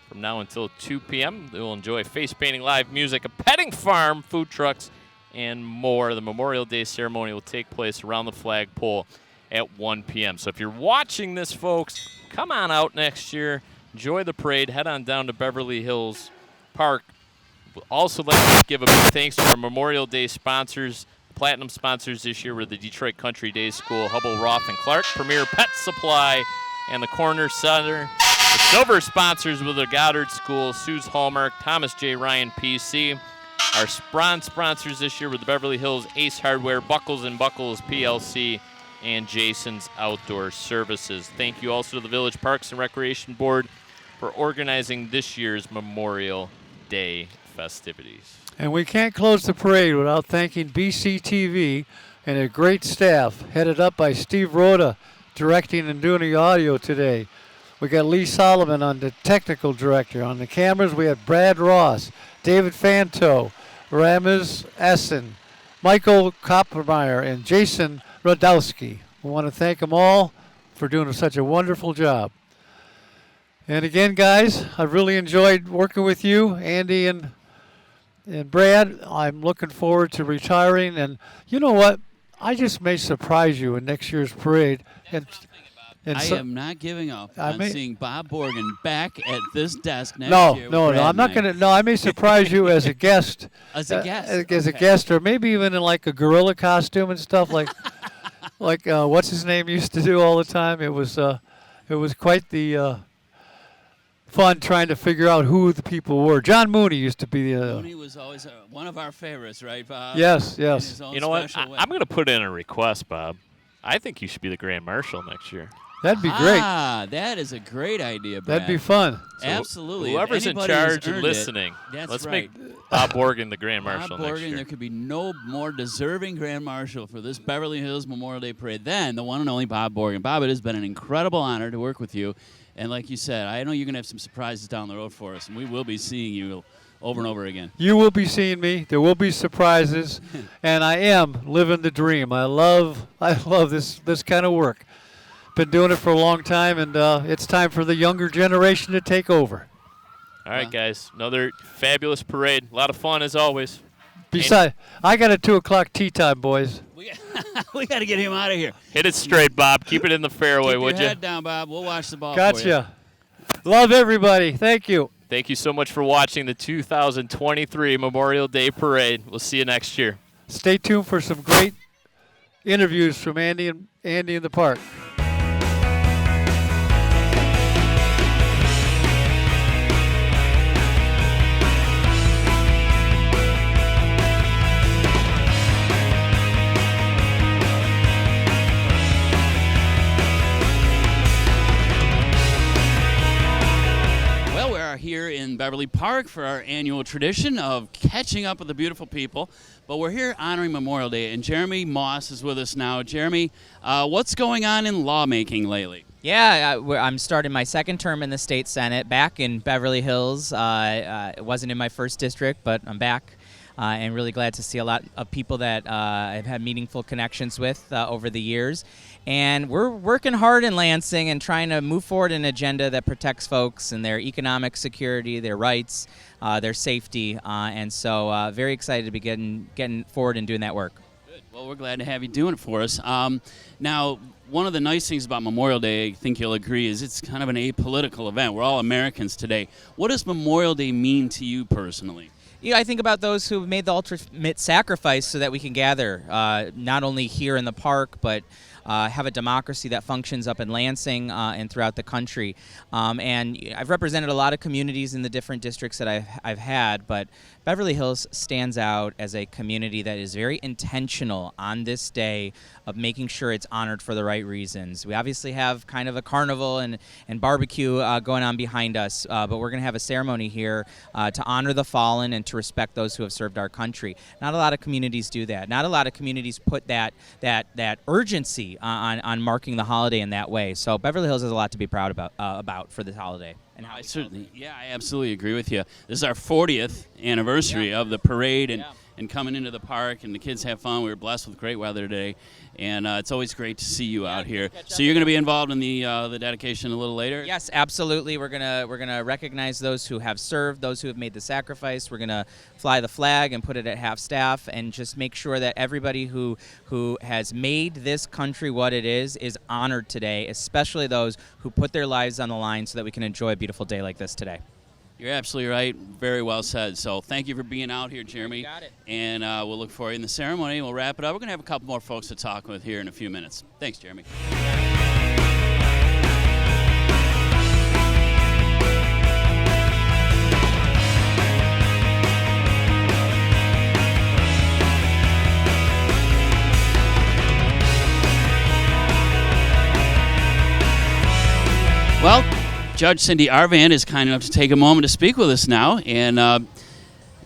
from now until 2 p.m. You'll enjoy face painting, live music, a petting farm, food trucks, and more. The Memorial Day ceremony will take place around the flagpole at 1 p.m. So if you're watching this, folks, come on out next year. Enjoy the parade. Head on down to Beverly Hills Park. We'd also like to give a big thanks to our Memorial Day sponsors. Platinum sponsors this year were the Detroit Country Day School, Hubble, Roth, and Clark, Premier Pet Supply, and the Corner Center. The silver sponsors were the Goddard School, Sue's Hallmark, Thomas J. Ryan PC. Our bronze sponsors this year were the Beverly Hills Ace Hardware, Buckles & Buckles PLC, and Jason's Outdoor Services. Thank you also to the Village Parks and Recreation Board for organizing this year's Memorial Day festivities. And we can't close the parade without thanking BCTV and a great staff headed up by Steve Rhoda, directing and doing the audio today. We got Lee Solomon on the technical director. On the cameras, we have Brad Ross, David Fanto, Ramez Essen, Michael Koppermeyer, and Jason Radowski. We want to thank them all for doing such a wonderful job. And again, guys, I've really enjoyed working with you, Andy and Brad. I'm looking forward to retiring. And you know what? I just may surprise you in next year's parade. I am not giving up on seeing Bob Borgen back at this desk next year. No, I'm not going to. No, I may surprise you as a guest. As a guest? As a guest, or maybe even in like a gorilla costume and stuff like what's his name used to do all the time. It was quite the fun trying to figure out who the people were. John Mooney used to be the. Mooney was always one of our favorites, right, Bob? Yes. You know what? I'm going to put in a request, Bob. I think you should be the Grand Marshal next year. That'd be great. That is a great idea, Brad. That'd be fun. So absolutely. Whoever's in charge and listening, let's make Bob Borgen the Grand Marshal next year. There could be no more deserving Grand Marshal for this Beverly Hills Memorial Day Parade than the one and only Bob Borgen. Bob, it has been an incredible honor to work with you. And like you said, I know you're going to have some surprises down the road for us, and we will be seeing you over and over again. You will be seeing me. There will be surprises, and I am living the dream. I love this kind of work. Been doing it for a long time, and it's time for the younger generation to take over. All right, guys. Another fabulous parade. A lot of fun, as always. Besides, I got a 2 o'clock tea time, boys. We got to get him out of here. Hit it straight, Bob. Keep it in the fairway, would you? Keep your head down, Bob. We'll watch the ball for you. Gotcha. Love everybody. Thank you. Thank you so much for watching the 2023 Memorial Day Parade. We'll see you next year. Stay tuned for some great interviews from Andy in the park. Here in Beverly Park for our annual tradition of catching up with the beautiful people. But we're here honoring Memorial Day, and Jeremy Moss is with us now. Jeremy, what's going on in lawmaking lately? Yeah, I'm starting my second term in the state Senate back in Beverly Hills. It wasn't in my first district, but I'm back. And really glad to see a lot of people that I've had meaningful connections with over the years. And we're working hard in Lansing and trying to move forward an agenda that protects folks and their economic security, their rights, their safety. And so very excited to be getting forward and doing that work. Good. Well, we're glad to have you doing it for us. Now, one of the nice things about Memorial Day, I think you'll agree, is it's kind of an apolitical event. We're all Americans today. What does Memorial Day mean to you personally? I think about those who have made the ultimate sacrifice so that we can gather, not only here in the park, but have a democracy that functions up in Lansing and throughout the country. And I've represented a lot of communities in the different districts that I've had, but Beverly Hills stands out as a community that is very intentional on this day of making sure it's honored for the right reasons. We obviously have kind of a carnival and barbecue going on behind us, but we're going to have a ceremony here to honor the fallen and to respect those who have served our country. Not a lot of communities do that. Not a lot of communities put that urgency on marking the holiday in that way. So Beverly Hills has a lot to be proud about for this holiday. And how I we certainly, yeah, I absolutely agree with you. This is our 40th anniversary of the parade and coming into the park, and the kids have fun. We were blessed with great weather today, and it's always great to see you out here. So you're going to be involved in the dedication a little later? Yes, absolutely. We're gonna recognize those who have served, those who have made the sacrifice. We're gonna fly the flag and put it at half staff, and just make sure that everybody who has made this country what it is honored today, especially those who put their lives on the line so that we can enjoy a beautiful day like this today. You're absolutely right. Very well said. So thank you for being out here, Jeremy. You got it. And we'll look for you in the ceremony. We'll wrap it up. We're going to have a couple more folks to talk with here in a few minutes. Thanks, Jeremy. Well, Judge Cindy Arvan is kind enough to take a moment to speak with us now, and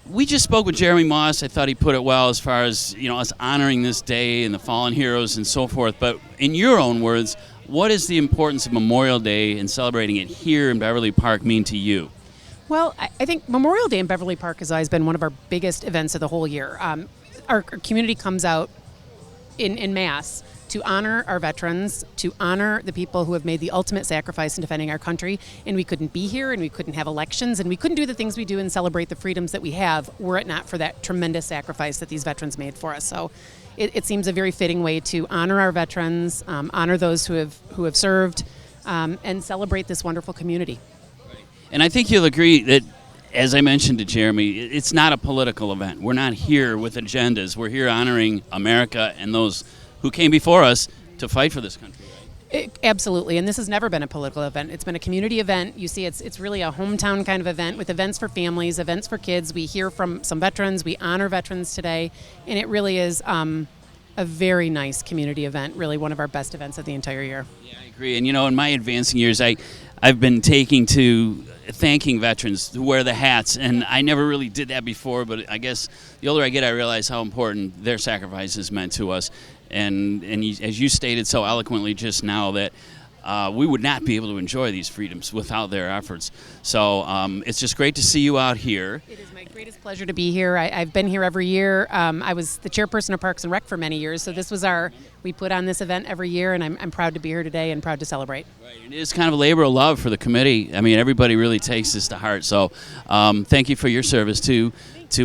we just spoke with Jeremy Moss. I thought he put it well as far as, you know, us honoring this day and the fallen heroes and so forth. But in your own words, what does the importance of Memorial Day and celebrating it here in Beverly Park mean to you? Well, I think Memorial Day in Beverly Park has always been one of our biggest events of the whole year. Our community comes out in mass to honor our veterans, to honor the people who have made the ultimate sacrifice in defending our country. And we couldn't be here, and we couldn't have elections, and we couldn't do the things we do and celebrate the freedoms that we have were it not for that tremendous sacrifice that these veterans made for us. So it seems a very fitting way to honor our veterans, honor those who have served, and celebrate this wonderful community. And I think you'll agree that, as I mentioned to Jeremy, it's not a political event. We're not here with agendas. We're here honoring America and those who came before us to fight for this country. Absolutely, and this has never been a political event. It's been a community event. You see, it's really a hometown kind of event with events for families, events for kids. We hear from some veterans. We honor veterans today, and it really is a very nice community event, really one of our best events of the entire year. Yeah, I agree. And, you know, in my advancing years, I've been taking to thanking veterans who wear the hats, and I never really did that before, but I guess the older I get, I realize how important their sacrifices meant to us. And as you stated so eloquently just now, that we would not be able to enjoy these freedoms without their efforts. So it's just great to see you out here. It is my greatest pleasure to be here. I've been here every year. I was the chairperson of Parks and Rec for many years, so this was we put on this event every year, and I'm proud to be here today and proud to celebrate. Right. It is kind of a labor of love for the committee. I mean, everybody really takes this to heart. So thank you for your service to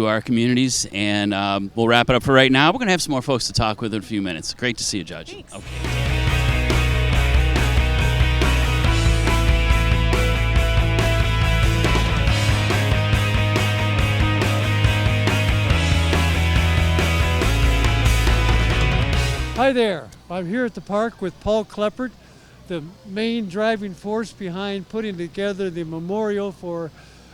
our communities, and we'll wrap it up for right now. We're going to have some more folks to talk with in a few minutes. Great to see you, Judge. Thanks. Okay. Hi there. I'm here at the park with Paul Kleppert, the main driving force behind putting together the memorial for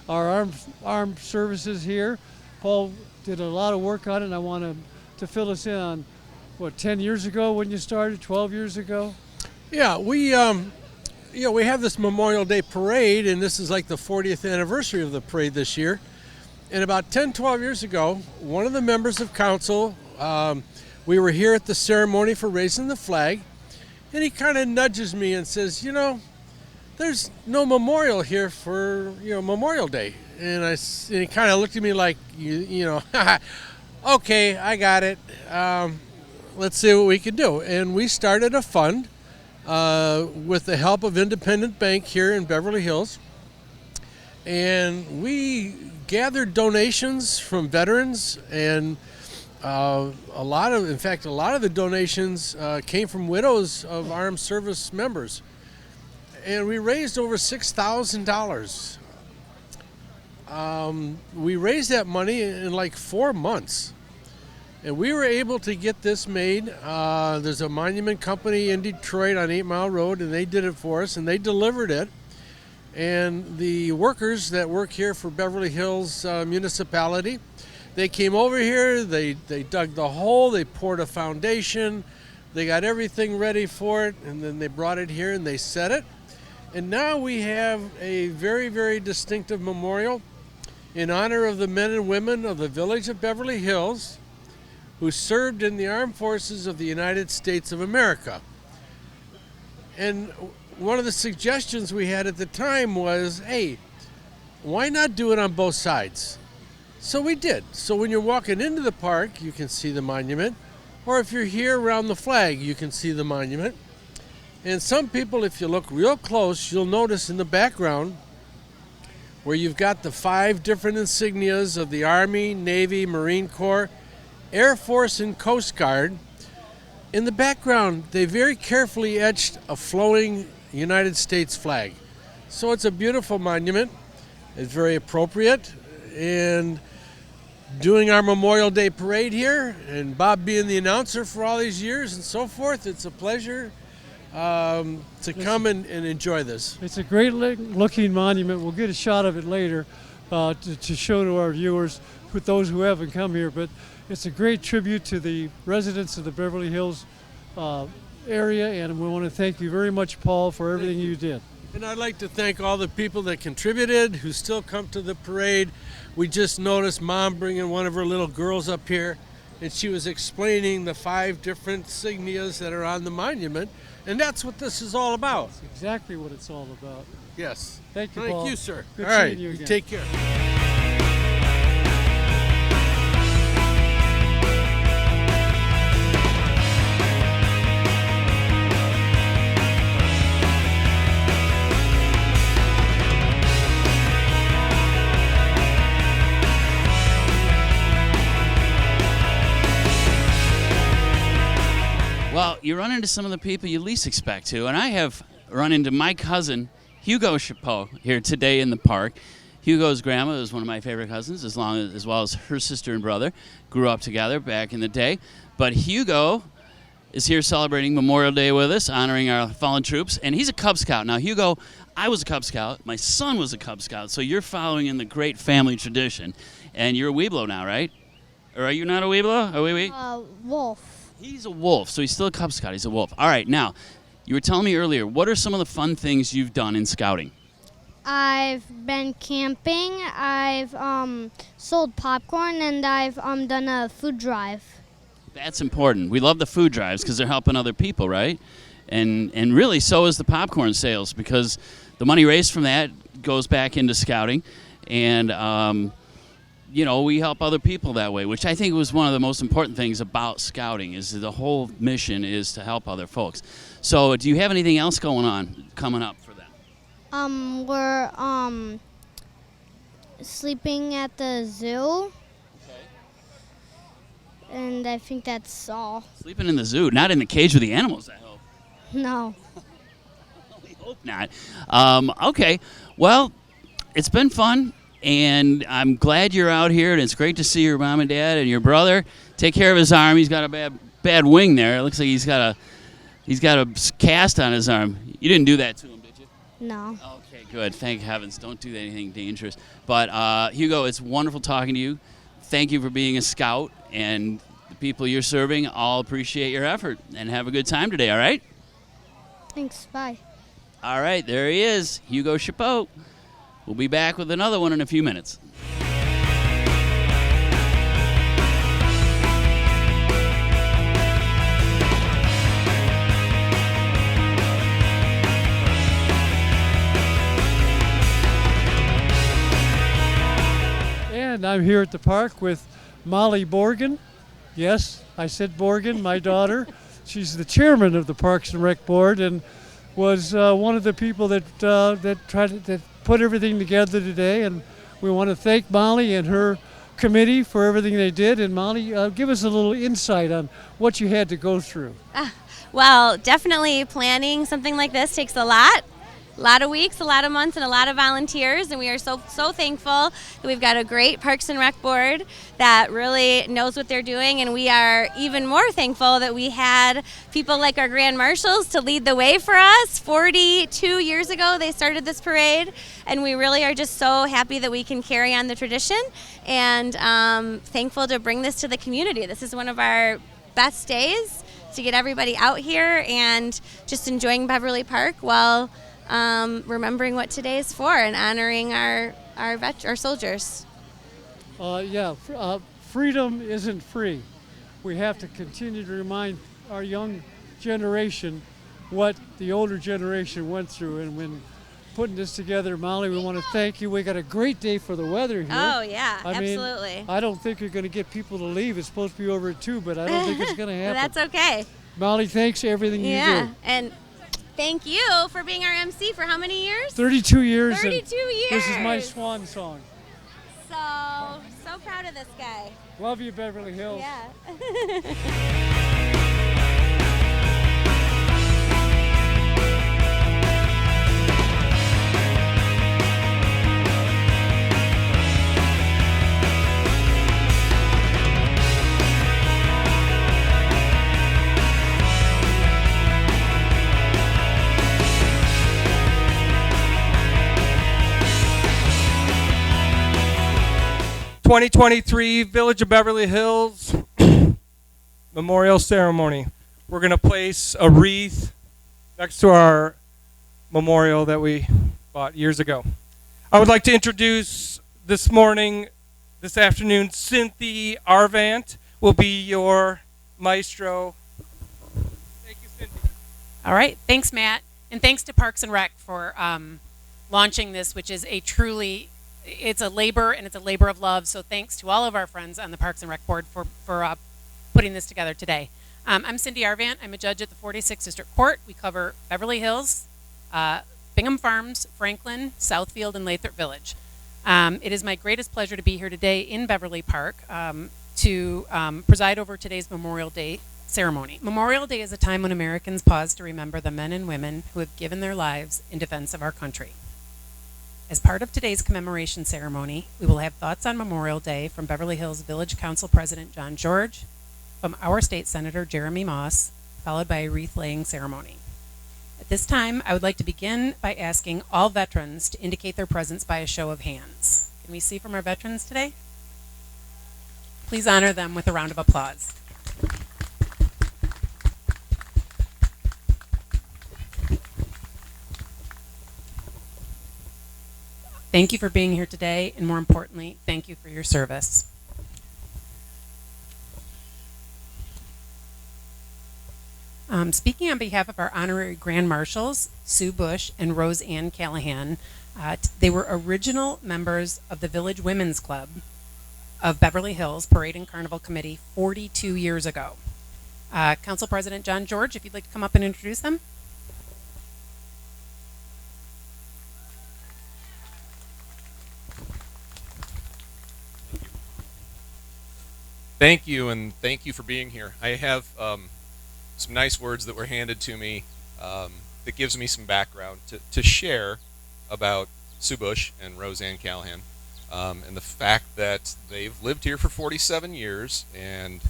our armed services here. Paul did a lot of work on it, and I want to fill us in on, 10 years ago when you started, 12 years ago? Yeah, we have this Memorial Day parade, and this is like the 40th anniversary of the parade this year. And about 10, 12 years ago, one of the members of council, we were here at the ceremony for raising the flag, and he kind of nudges me and says, there's no memorial here for, Memorial Day. And he kind of looked at me like, okay, I got it. Let's see what we can do. And we started a fund with the help of Independent Bank here in Beverly Hills. And we gathered donations from veterans, and a lot of the donations came from widows of armed service members. And we raised over $6,000. We raised that money in like 4 months. And we were able to get this made. There's a monument company in Detroit on 8 Mile Road, and they did it for us, and they delivered it. And the workers that work here for Beverly Hills Municipality, they came over here, they dug the hole, they poured a foundation, they got everything ready for it, and then they brought it here and they set it. And now we have a very, very distinctive memorial. in honor of the men and women of the village of Beverly Hills who served in the armed forces of the United States of America. And one of the suggestions we had at the time was, hey, why not do it on both sides? So we did. So when you're walking into the park, you can see the monument, or if you're here around the flag, you can see the monument. And some people, if you look real close, you'll notice in the background where you've got the 5 different insignias of the Army, Navy, Marine Corps, Air Force, and Coast Guard. In the background, they very carefully etched a flowing United States flag. So it's a beautiful monument. It's very appropriate. And doing our Memorial Day parade here, and Bob being the announcer for all these years and so forth, it's a pleasure to come and enjoy this. It's a great looking monument. We'll get a shot of it later to show to our viewers, with those who haven't come here. But it's a great tribute to the residents of the Beverly Hills area, and we want to thank you very much, Paul, for everything you did. And I'd like to thank all the people that contributed, who still come to the parade. We just noticed Mom bringing one of her little girls up here, and she was explaining the 5 different insignias that are on the monument, and that's what this is all about. That's exactly what it's all about. Yes. Thank you, Thank Paul. you, sir. Good all right, seeing you again. Take care. Well, you run into some of the people you least expect to, and I have run into my cousin, Hugo Chapeau, here today in the park. Hugo's grandma is one of my favorite cousins, as well as her sister and brother. Grew up together back in the day. But Hugo is here celebrating Memorial Day with us, honoring our fallen troops, and he's a Cub Scout. Now, Hugo, I was a Cub Scout. My son was a Cub Scout, so you're following in the great family tradition. And you're a Weeblo now, right? Or are you not a Weeblo? Are we? Wolf. He's a wolf, so he's still a Cub Scout. He's a wolf. All right, now, you were telling me earlier, what are some of the fun things you've done in scouting? I've been camping, I've sold popcorn, and I've done a food drive. That's important. We love the food drives because they're helping other people, right? And really, so is the popcorn sales, because the money raised from that goes back into scouting. And we help other people that way, which I think was one of the most important things about scouting, is the whole mission is to help other folks. So do you have anything else coming up for them? We're sleeping at the zoo. Okay. And I think that's all. Sleeping in the zoo, not in the cage with the animals, I hope. No. We hope not. Okay, well, it's been fun. And I'm glad you're out here, and it's great to see your mom and dad and your brother. Take care of his arm. He's got a bad wing there. It looks like he's got a cast on his arm. You didn't do that to him, did you? No. Okay, good. Thank heavens. Don't do anything dangerous. But Hugo, it's wonderful talking to you. Thank you for being a scout, and the people you're serving all appreciate your effort. And have a good time today. All right? Thanks. Bye. All right, there he is, Hugo Chapeau. We'll be back with another one in a few minutes. And I'm here at the park with Molly Borgen. Yes, I said Borgen, my daughter. She's the chairman of the Parks and Rec Board, and was one of the people that put everything together today, and we want to thank Molly and her committee for everything they did. And Molly, give us a little insight on what you had to go through. Well, definitely planning something like this takes a lot of weeks, a lot of months, and a lot of volunteers, and we are so thankful that we've got a great Parks and Rec board that really knows what they're doing, and we are even more thankful that we had people like our Grand Marshals to lead the way for us. 42 years ago they started this parade, and we really are just so happy that we can carry on the tradition, and thankful to bring this to the community. This is one of our best days to get everybody out here and just enjoying Beverly Park while remembering what today is for and honoring our soldiers. Freedom isn't free. We have to continue to remind our young generation what the older generation went through. And when putting this together, Molly, we want to thank you. We got a great day for the weather here. Oh, yeah, I mean, absolutely. I don't think you're going to get people to leave. It's supposed to be over at 2, but I don't think it's going to happen. That's okay. Molly, thanks for everything you do. Yeah, and thank you for being our MC for how many years? 32 years. 32 years. This is my swan song. So proud of this guy. Love you, Beverly Hills. Yeah. ...2023 Village of Beverly Hills Memorial Ceremony. We're going to place a wreath next to our memorial that we bought years ago. I would like to introduce this afternoon, Cynthia Arvant will be your maestro. Thank you, Cynthia. All right. Thanks, Matt. And thanks to Parks and Rec for launching this, which is it's a labor, and it's a labor of love. So thanks to all of our friends on the Parks and Rec Board for putting this together today. I'm Cindy Arvant. I'm a judge at the 46th District Court. We cover Beverly Hills, Bingham Farms, Franklin, Southfield, and Lathrop Village. It is my greatest pleasure to be here today in Beverly Park to preside over today's Memorial Day ceremony. Memorial Day is a time when Americans pause to remember the men and women who have given their lives in defense of our country. As part of today's commemoration ceremony, we will have thoughts on Memorial Day from Beverly Hills Village Council President John George, from our state senator Jeremy Moss, followed by a wreath-laying ceremony. At this time, I would like to begin by asking all veterans to indicate their presence by a show of hands. Can we see from our veterans today? Please honor them with a round of applause. Thank you for being here today, and more importantly, thank you for your service. Speaking on behalf of our honorary Grand Marshals, Sue Bush and Rose Ann Callahan, they were original members of the Village Women's Club of Beverly Hills Parade and Carnival Committee 42 years ago. Council President John George, if you'd like to come up and introduce them. Thank you, and thank you for being here. I have some nice words that were handed to me that gives me some background to share about Sue Bush and Roseanne Callahan, and the fact that they've lived here for 47 years, and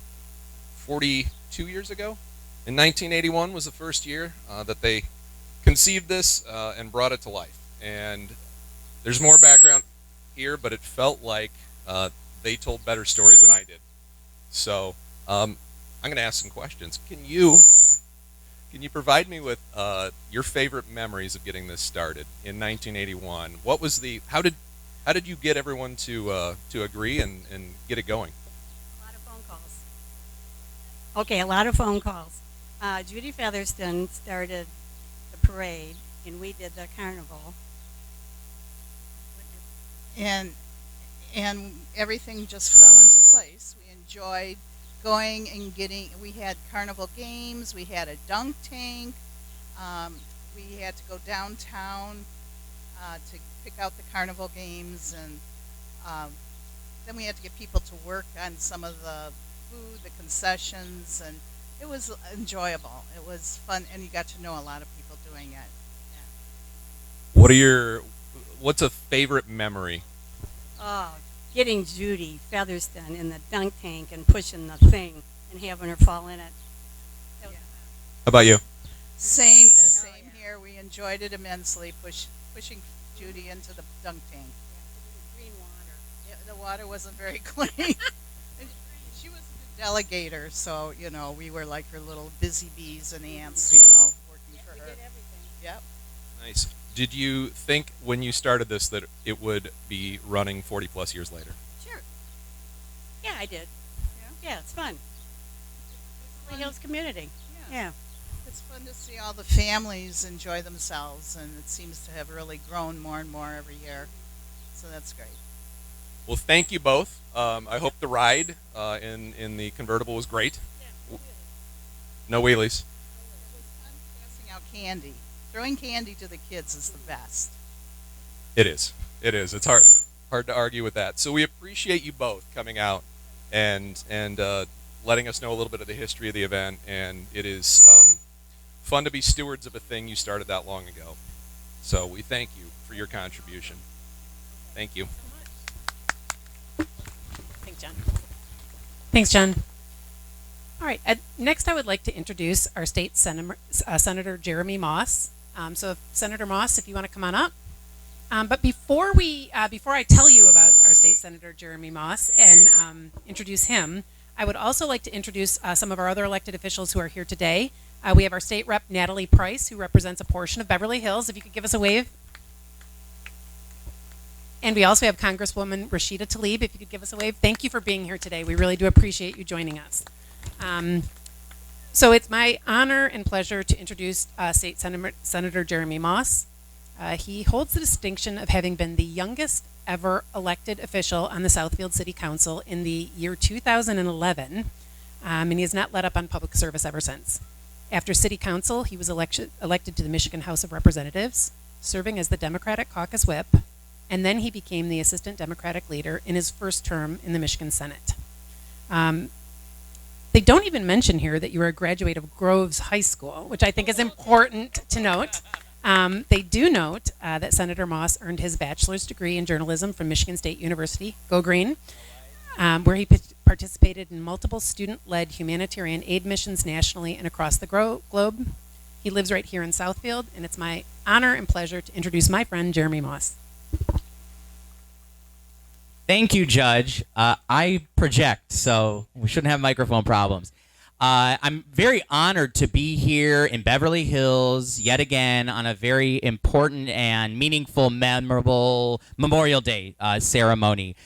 42 years ago, in 1981 was the first year that they conceived this and brought it to life. And there's more background here, but it felt like they told better stories than I did. So I'm going to ask some questions. Can you provide me with your favorite memories of getting this started in 1981? What was how did you get everyone to agree and get it going? A lot of phone calls. Okay, a lot of phone calls. Judy Featherston started the parade, and we did the carnival. And everything just fell into place. We enjoyed going and we had carnival games, we had a dunk tank, we had to go downtown to pick out the carnival games, and then we had to get people to work on some of the food, the concessions, and it was enjoyable. It was fun, and you got to know a lot of people doing it. Yeah. What's a favorite memory? Oh, getting Judy Featherston in the dunk tank and pushing the thing and having her fall in it. How about you? Same here. We enjoyed it immensely, pushing Judy into the dunk tank. Green water. Yeah, the water wasn't very clean. She was a delegator, so, we were like her little busy bees and ants, working for her. We did everything. Yep. Nice. Did you think when you started this that it would be running 40 plus years later? Sure. Yeah, I did. Yeah, it's fun. Beverly Hills community. Yeah. It's fun to see all the families enjoy themselves, and it seems to have really grown more and more every year. So that's great. Well, thank you both. I hope the ride in the convertible was great. No wheelies. Passing out candy. Throwing candy to the kids is the best. It is. It is. It's hard to argue with that. So we appreciate you both coming out and letting us know a little bit of the history of the event. And it is fun to be stewards of a thing you started that long ago. So we thank you for your contribution. Thank you. Thanks, John. Thanks, John. All right. Next, I would like to introduce our state Senator Jeremy Moss. So, Senator Moss, if you want to come on up. But before I tell you about our state Senator Jeremy Moss and introduce him, I would also like to introduce some of our other elected officials who are here today. We have our state rep Natalie Price, who represents a portion of Beverly Hills. If you could give us a wave. And we also have Congresswoman Rashida Tlaib. If you could give us a wave. Thank you for being here today. We really do appreciate you joining us. So it's my honor and pleasure to introduce State Senator Jeremy Moss. He holds the distinction of having been the youngest ever elected official on the Southfield City Council in the year 2011, and he has not let up on public service ever since. After City Council, he was elected to the Michigan House of Representatives, serving as the Democratic Caucus Whip, and then he became the Assistant Democratic Leader in his first term in the Michigan Senate. They don't even mention here that you were a graduate of Groves High School, which I think is important to note. They do note that Senator Moss earned his bachelor's degree in journalism from Michigan State University, go Green, where he participated in multiple student-led humanitarian aid missions nationally and across the globe. He lives right here in Southfield, and it's my honor and pleasure to introduce my friend Jeremy Moss. Thank you, Judge. I project, so we shouldn't have microphone problems. I'm very honored to be here in Beverly Hills yet again on a very important and meaningful, memorable Memorial Day ceremony.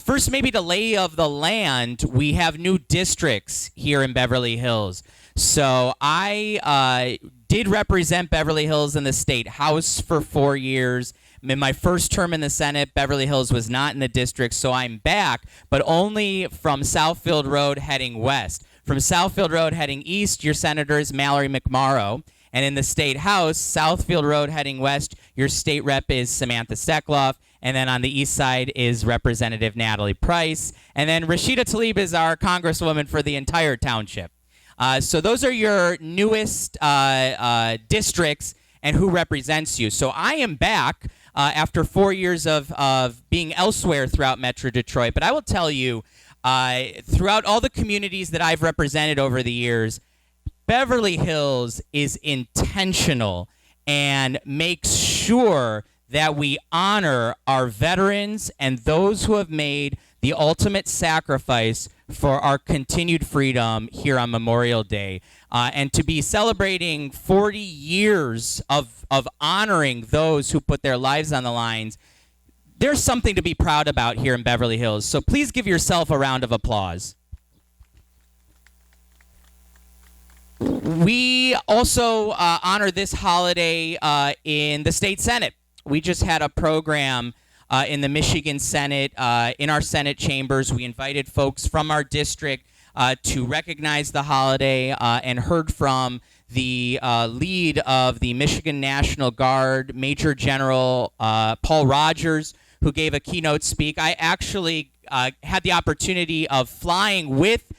First, maybe the lay of the land, we have new districts here in Beverly Hills. So I did represent Beverly Hills in the State House for 4 years. In my first term in the Senate, Beverly Hills was not in the district, so I'm back, but only from Southfield Road heading west. From Southfield Road heading east, your senator is Mallory McMorrow. And in the State House, Southfield Road heading west, your state rep is Samantha Stekloff. And then on the east side is Representative Natalie Price. And then Rashida Tlaib is our congresswoman for the entire township. So those are your newest districts and who represents you. So I am back after 4 years of being elsewhere throughout Metro Detroit. But I will tell you, throughout all the communities that I've represented over the years, Beverly Hills is intentional and makes sure that we honor our veterans and those who have made the ultimate sacrifice for our continued freedom here on Memorial Day. And to be celebrating 40 years of honoring those who put their lives on the lines, there's something to be proud about here in Beverly Hills. So please give yourself a round of applause. We also honor this holiday in the state Senate. We just had a program in the Michigan Senate, in our Senate chambers. We invited folks from our district to recognize the holiday and heard from the lead of the Michigan National Guard, Major General Paul Rogers, who gave a keynote speak. I actually had the opportunity of flying with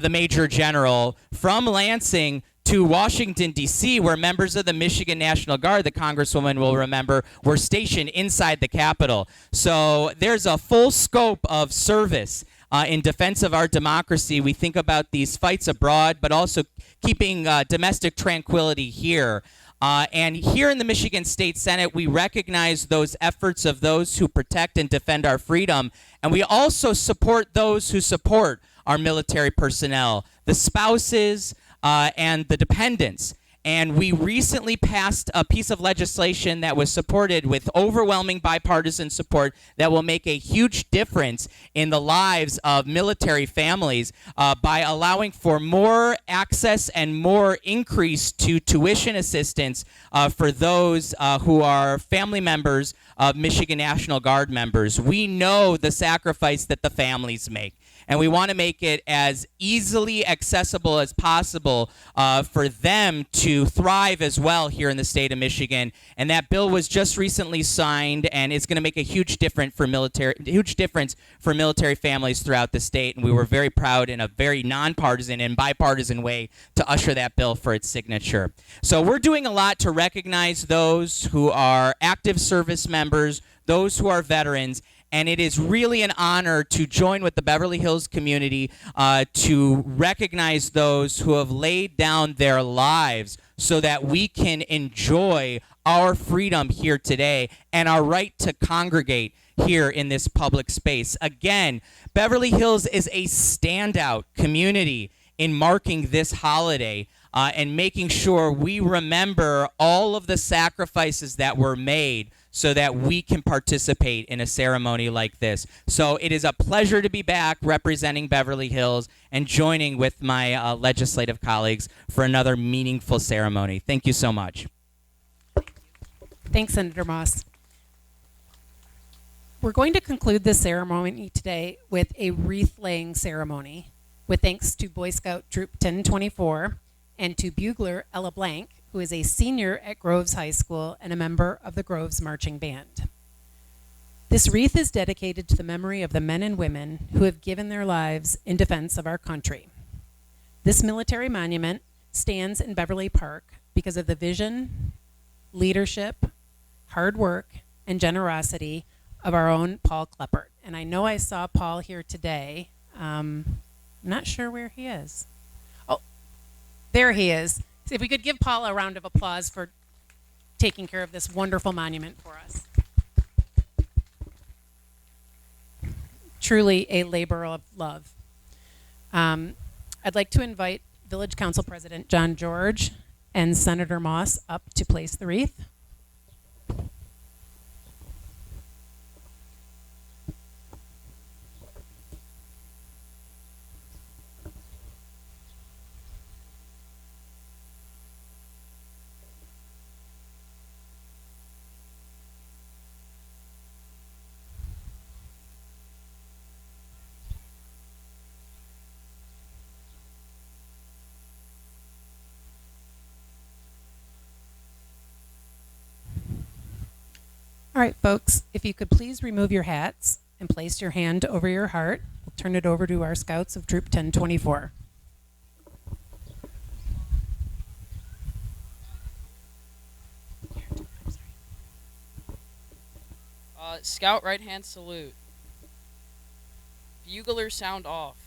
the Major General from Lansing to Washington, D.C., where members of the Michigan National Guard, the Congresswoman will remember, were stationed inside the Capitol. So there's a full scope of service in defense of our democracy. We think about these fights abroad, but also keeping domestic tranquility here. And here in the Michigan State Senate, we recognize those efforts of those who protect and defend our freedom. And we also support those who support our military personnel, the spouses and the dependents. And we recently passed a piece of legislation that was supported with overwhelming bipartisan support that will make a huge difference in the lives of military families by allowing for more access and more increase to tuition assistance for those who are family members of Michigan National Guard members. We know the sacrifice that the families make, and we want to make it as easily accessible as possible for them to thrive as well here in the state of Michigan. And that bill was just recently signed, and it's going to make a huge difference for military families throughout the state. And we were very proud in a very nonpartisan and bipartisan way to usher that bill for its signature. So we're doing a lot to recognize those who are active service members, those who are veterans. And it is really an honor to join with the Beverly Hills community to recognize those who have laid down their lives so that we can enjoy our freedom here today and our right to congregate here in this public space. Again, Beverly Hills is a standout community in marking this holiday and making sure we remember all of the sacrifices that were made so that we can participate in a ceremony like this. So it is a pleasure to be back representing Beverly Hills and joining with my legislative colleagues for another meaningful ceremony. Thank you so much. Thanks, Senator Moss. We're going to conclude this ceremony today with a wreath-laying ceremony with thanks to Boy Scout Troop 1024 and to bugler Ella Blank, who is a senior at Groves High School and a member of the Groves Marching Band. This wreath is dedicated to the memory of the men and women who have given their lives in defense of our country. This military monument stands in Beverly Park because of the vision, leadership, hard work, and generosity of our own Paul Kleppert. And I know I saw Paul here today. I'm not sure where he is. Oh, there he is. So if we could give Paul a round of applause for taking care of this wonderful monument for us. Truly a labor of love. I'd like to invite Village Council President John George and Senator Moss up to place the wreath. All right, folks, if you could please remove your hats and place your hand over your heart. We'll turn it over to our scouts of Troop 1024. Scout right hand salute. Bugler sound off.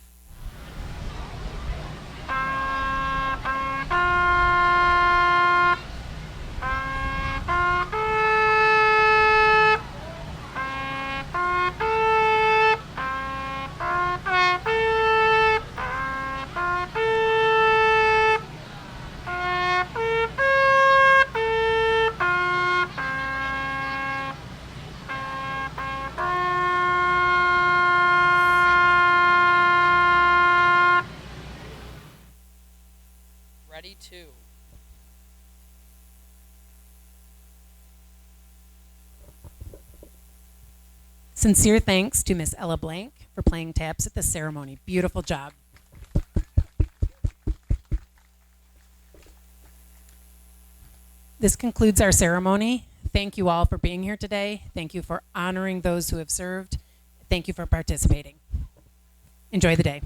Ready to. Sincere thanks to Miss Ella Blank for playing taps at this ceremony. Beautiful job. This concludes our ceremony. Thank you all for being here today. Thank you for honoring those who have served. Thank you for participating. Enjoy the day.